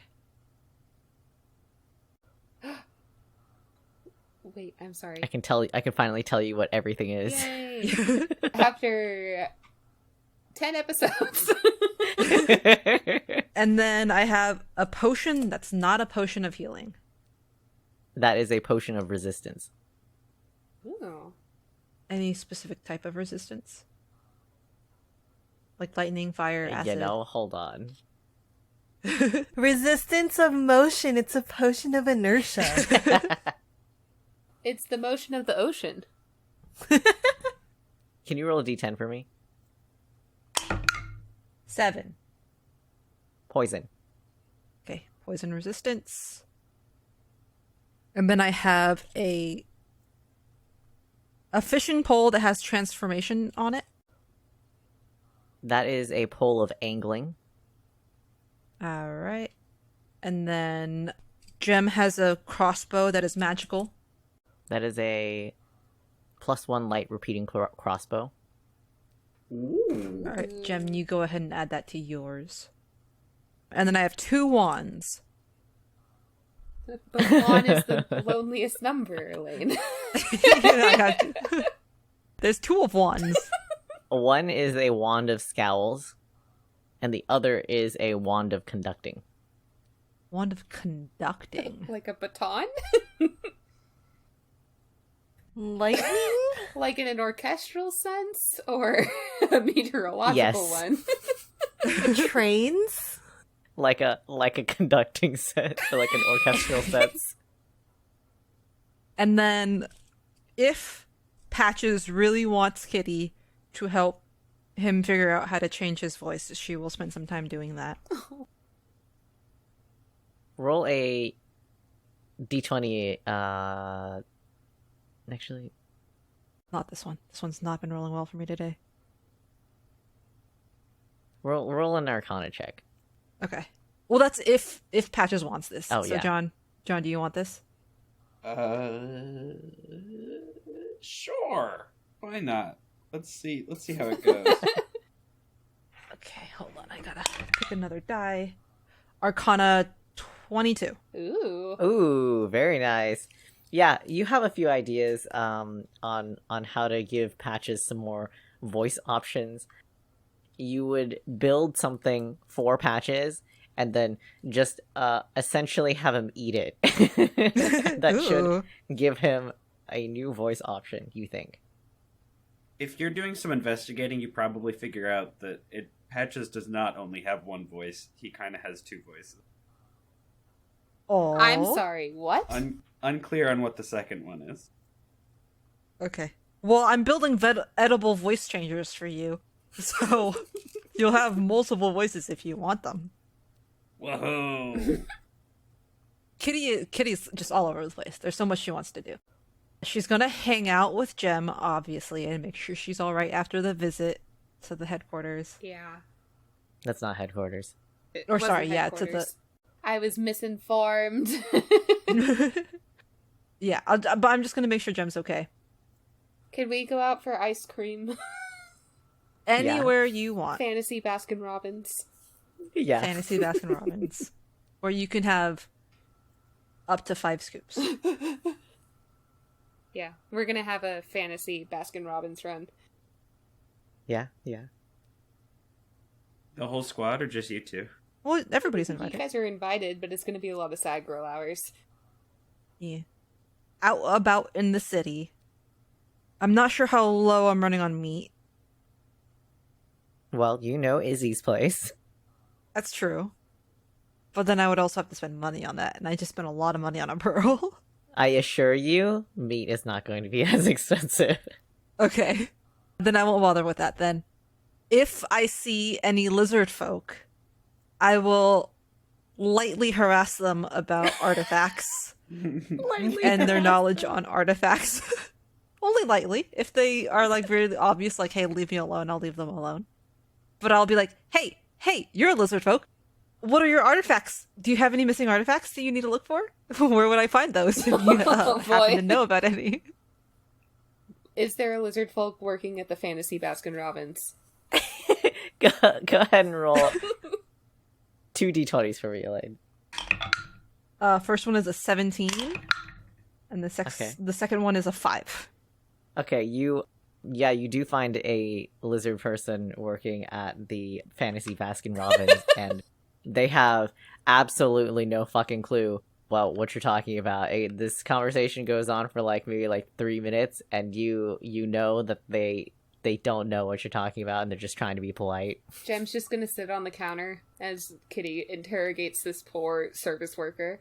Wait, I'm sorry. I can finally tell you what everything is. Yay! After 10 episodes. And then I have a potion that's not a potion of healing. That is a potion of resistance. Ooh. Any specific type of resistance? Like lightning, fire, acid? Hold on. Resistance of motion. It's a potion of inertia. It's the motion of the ocean. Can you roll a d10 for me? 7. Poison. Okay, poison resistance. And then I have a fishing pole that has transformation on it. That is a pole of angling. All right. And then Jem has a crossbow that is magical. That is a +1 light repeating crossbow. Ooh. All right, Jem, you go ahead and add that to yours. And then I have 2 wands. But 1 is the loneliest number, Elaine. I have to. There's 2 of wands. One is a wand of scowls, and the other is a wand of conducting. Wand of conducting. Like a baton? Lightning? Like in an orchestral sense? Or a meteorological Yes. one? Trains? Like a conducting set, or like an orchestral sets. And then, if Patches really wants Kitty to help him figure out how to change his voice, she will spend some time doing that. Roll a d20. Actually, Not this one. This one's not been rolling well for me today. roll an Arcana check. Okay. Well, that's if Patches wants this. Oh, so yeah. John, do you want this? Sure. Why not? Let's see how it goes. Okay, hold on. I gotta pick another die. Arcana 22. Ooh. Ooh, very nice. Yeah, you have a few ideas on how to give Patches some more voice options. You would build something for Patches and then just essentially have him eat it. That should Ooh. give him a new voice option, you think. If you're doing some investigating, you probably figure out that Patches does not only have one voice; he kind of has two voices. Oh, I'm sorry, what? Unclear on what the second one is. Okay. Well, I'm building edible voice changers for you, so you'll have multiple voices if you want them. Whoa! Kitty's just all over the place. There's so much she wants to do. She's gonna hang out with Jem, obviously, and make sure she's all right after the visit to the headquarters. Yeah. That's not headquarters. It Or wasn't sorry, yeah, to the- headquarters. I was misinformed. Yeah, but I'm just gonna make sure Jem's okay. Could we go out for ice cream? Anywhere you want. Fantasy Baskin Robbins. Yeah. Fantasy Baskin Robbins. Or you can have up to 5 scoops. Yeah, we're gonna have a fantasy Baskin Robbins run. Yeah. The whole squad, or just you two? Well, everybody's You invited. guys are invited, but it's gonna be a lot of sad girl hours. Yeah. Out about in the city. I'm not sure how low I'm running on meat. Well, you know Izzy's place. That's true. But then I would also have to spend money on that, and I just spent a lot of money on a pearl. I assure you, meat is not going to be as expensive. Okay. Then I won't bother with that then. If I see any lizard folk, I will lightly harass them about artifacts and their knowledge on artifacts. Only lightly. If they are like very obvious, like, hey, leave me alone, I'll leave them alone. But I'll be like, hey, you're a lizard folk. What are your artifacts? Do you have any missing artifacts that you need to look for? Where would I find those if you Oh, happen boy. to know about any? Is there a lizard folk working at the Fantasy Baskin Robbins? Go ahead and roll 2 d20s for me, Elaine. First one is a 17, and the second one is a 5. Okay, you do find a lizard person working at the Fantasy Baskin Robbins, and they have absolutely no fucking clue about what you're talking about. This conversation goes on for maybe 3 minutes, and you know that they don't know what you're talking about, and they're just trying to be polite. Jem's just gonna sit on the counter as Kitty interrogates this poor service worker,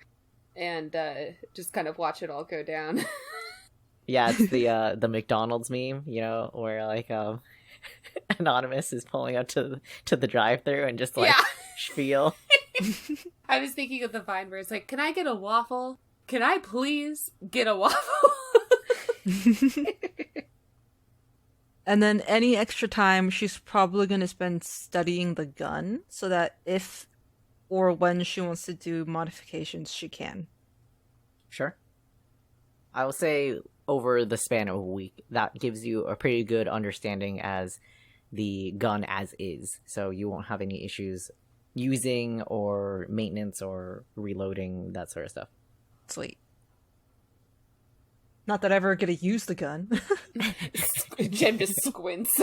and just kind of watch it all go down. Yeah, it's the McDonald's meme, where Anonymous is pulling up to the drive-thru and just spiel. I was thinking of the Vine where it's like, can I get a waffle? Can I please get a waffle? And then any extra time she's probably going to spend studying the gun so that if or when she wants to do modifications, she can. Sure. I will say over the span of a week, that gives you a pretty good understanding as the gun as is. So you won't have any issues using or maintenance or reloading, that sort of stuff. Sweet. Not that I ever get to use the gun. Jem just squints.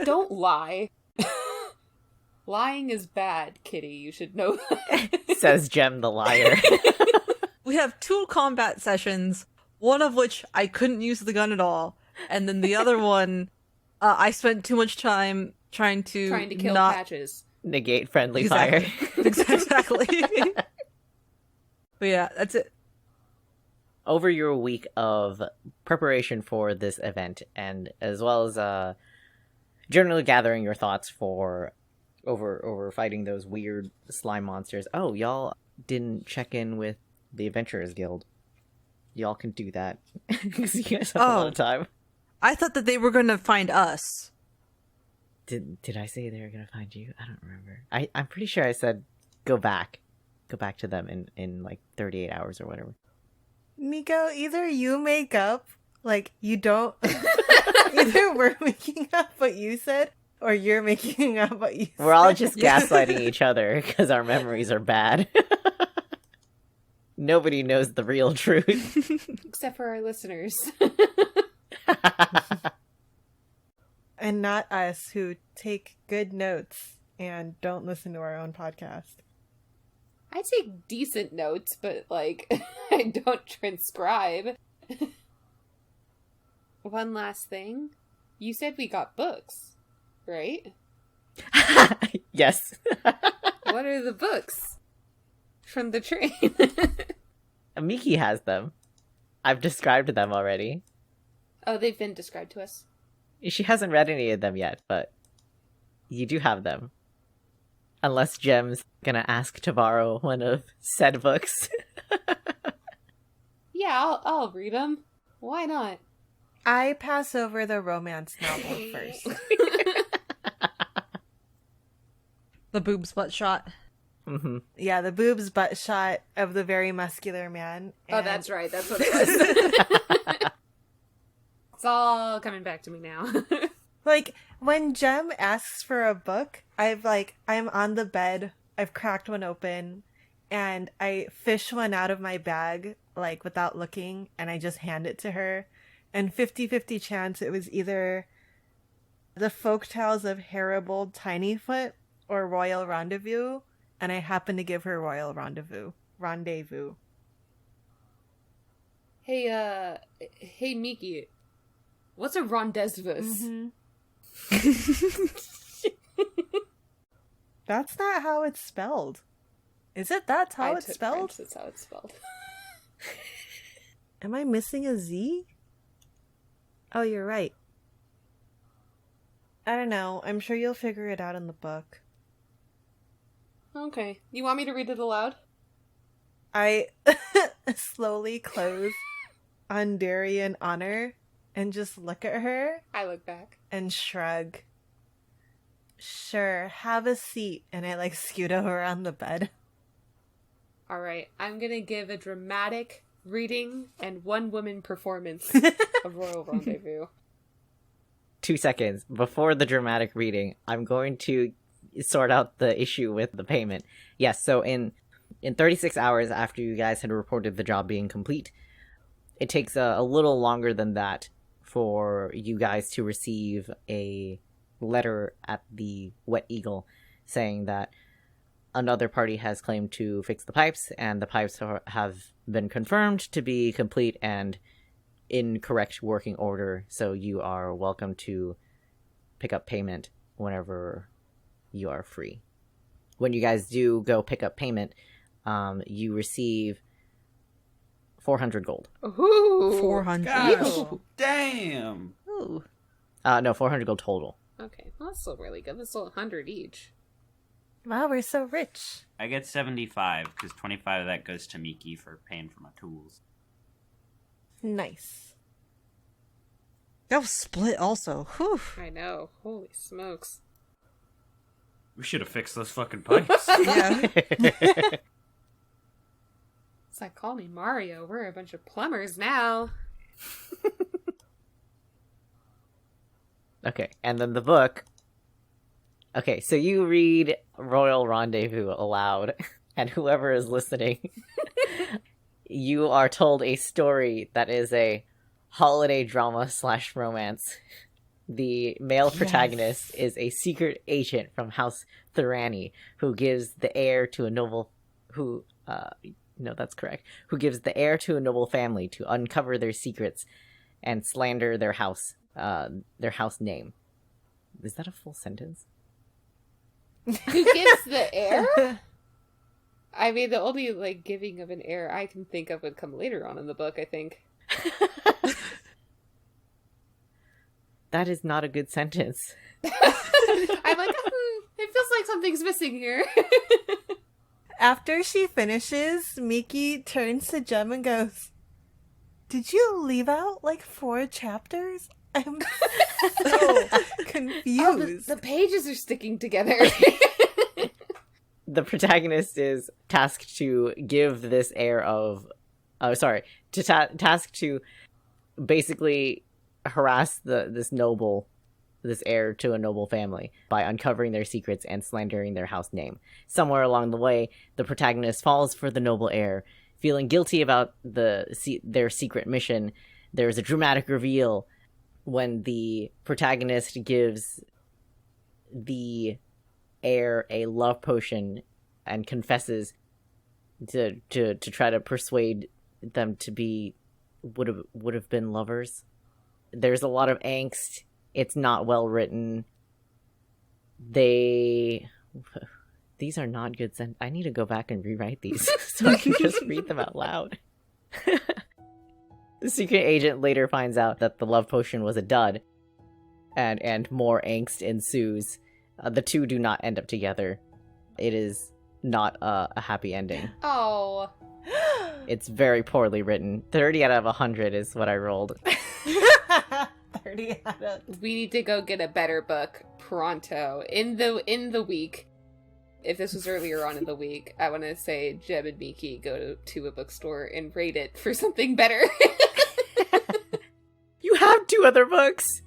Don't lie. Lying is bad, Kitty. You should know that. Says Jem the liar. We have 2 combat sessions, one of which I couldn't use the gun at all, and then the other one, I spent too much time trying to kill not... Patches. Negate friendly Exactly. fire. Exactly. But yeah, that's it. Over your week of preparation for this event, and as well as generally gathering your thoughts for over fighting those weird slime monsters. Oh, y'all didn't check in with the Adventurers Guild. Y'all can do that because you guys have a lot of time. I thought that they were going to find us. Did I say they were gonna find you? I don't remember. I'm pretty sure I said go back to them in 38 hours or whatever. Nico, either you make up, you don't, either we're making up what you said, or you're making up what you said. We're all just Yeah. gaslighting each other because our memories are bad. Nobody knows the real truth. Except for our listeners. And not us, who take good notes and don't listen to our own podcast. I take decent notes, but I don't transcribe. One last thing. You said we got books, right? Yes. What are the books from the train? Miki has them. I've described them already. Oh, they've been described to us. She hasn't read any of them yet, but you do have them. Unless Jem's gonna ask to borrow one of said books. Yeah, I'll read them. Why not? I pass over the romance novel first. The boobs butt shot. Mm-hmm. Yeah, the boobs butt shot of the very muscular man. Oh, and- that's right. That's what it was. It's all coming back to me now. Like, when Jem asks for a book, I'm on the bed, I've cracked one open, and I fish one out of my bag, like, without looking, and I just hand it to her. And 50-50 chance it was either The Folktales of Haribold Tinyfoot or Royal Rendezvous, and I happen to give her Royal Rendezvous. Hey, Miki. What's a rendezvous? Mm-hmm. That's not how it's spelled. Is it? That's how I it's took spelled? French, that's how it's spelled. Am I missing a Z? Oh, you're right. I don't know. I'm sure you'll figure it out in the book. Okay. You want me to read it aloud? I slowly close on Darien Honor and just look at her I look back. and shrug. Sure, have a seat. And I scoot over on the bed. Alright, I'm gonna give a dramatic reading and one-woman performance of Royal Rendezvous. 2 seconds. Before the dramatic reading, I'm going to sort out the issue with the payment. Yes, so in 36 hours after you guys had reported the job being complete, it takes a little longer than that for you guys to receive a letter at the Wet Eagle saying that another party has claimed to fix the pipes, and the pipes have been confirmed to be complete and in correct working order, so you are welcome to pick up payment whenever you are free. When you guys do go pick up payment, you receive 400 gold. Ooh! 400. Gosh, damn. Ooh. No, 400 gold total. Okay, well, that's still really good. That's still 100 each. Wow, we're so rich. I get 75 because 25 of that goes to Miki for paying for my tools. Nice. That was split also. Whew. I know. Holy smokes. We should have fixed those fucking pipes. Yeah. It's like, call me Mario. We're a bunch of plumbers now. Okay, and then the book. Okay, so you read Royal Rendezvous aloud, and whoever is listening, you are told a story that is a holiday drama / romance. The male protagonist is a secret agent from House Thurani who gives the heir to a noble who that's correct. Who gives the heir to a noble family to uncover their secrets and slander their house name. Is that a full sentence? Who gives the heir? I mean, the only, giving of an heir I can think of would come later on in the book, I think. That is not a good sentence. I'm like, it feels like something's missing here. After she finishes, Miki turns to Jem and goes, "Did you leave out 4 chapters? I'm so confused." The pages are sticking together. The protagonist is tasked to give this heir of... tasked to basically harass this heir to a noble family by uncovering their secrets and slandering their house name. Somewhere along the way, the protagonist falls for the noble heir. Feeling guilty about their secret mission, there's a dramatic reveal when the protagonist gives the heir a love potion and confesses to try to persuade them to be would have been lovers. There's a lot of angst. It's not well written. These are not good I need to go back and rewrite these so I can just read them out loud. The secret agent later finds out that the love potion was a dud, and more angst ensues. The two do not end up together. It is not a happy ending. Oh. It's very poorly written. 30 out of 100 is what I rolled. 30 out of... We need to go get a better book pronto in the week. If this was earlier on in the week, I want to say Jeb and Miki go to a bookstore and rate it for something better. You have 2 other books.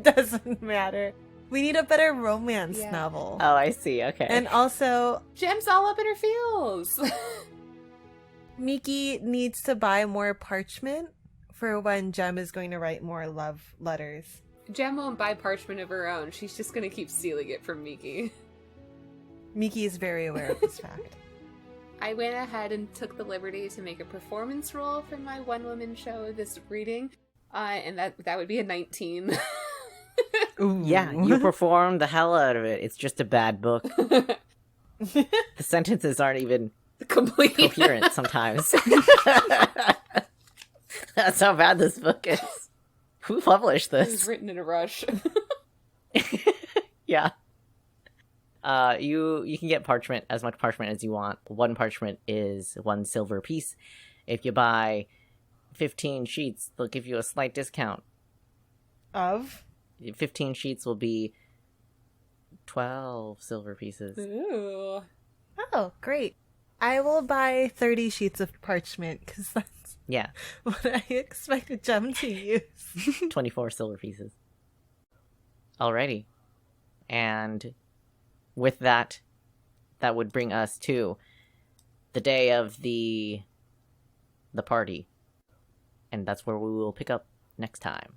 Doesn't matter. We need a better romance Yeah. novel. Oh, I see. Okay. And also, Jem's all up in her feels. Miki needs to buy more parchment for when Jem is going to write more love letters. Jem won't buy parchment of her own. She's just gonna keep stealing it from Miki. Miki is very aware of this fact. I went ahead and took the liberty to make a performance roll for my one-woman show this reading, and that would be a 19. Yeah, you performed the hell out of it. It's just a bad book. The sentences aren't even Complete. coherent sometimes. That's how bad this book is. Who published It was this? written in a rush. Yeah. You can get parchment, as much parchment as you want. 1 parchment is 1 silver piece. If you buy 15 sheets, they'll give you a slight discount. Of? 15 sheets will be 12 silver pieces. Ooh. Oh, great. I will buy 30 sheets of parchment, because that's Yeah, what I expect Jem to use. 24 silver pieces. Alrighty. And with that, that would bring us to the day of the party. And that's where we will pick up next time.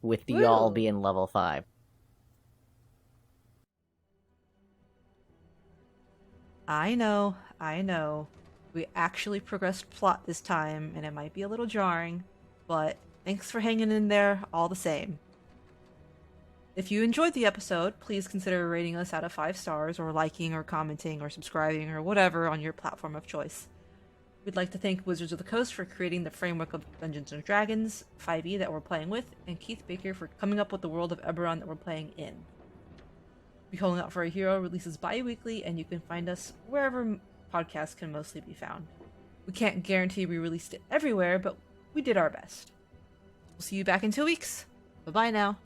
With the y'all Woo. being level 5. I know. We actually progressed plot this time, and it might be a little jarring, but thanks for hanging in there all the same. If you enjoyed the episode, please consider rating us out of 5 stars, or liking, or commenting, or subscribing, or whatever on your platform of choice. We'd like to thank Wizards of the Coast for creating the framework of Dungeons & Dragons 5e that we're playing with, and Keith Baker for coming up with the world of Eberron that we're playing in. Be Holding Out for a Hero releases bi-weekly, and you can find us wherever podcasts can mostly be found. We can't guarantee we released it everywhere, but we did our best. We'll see you back in 2 weeks. Bye-bye now.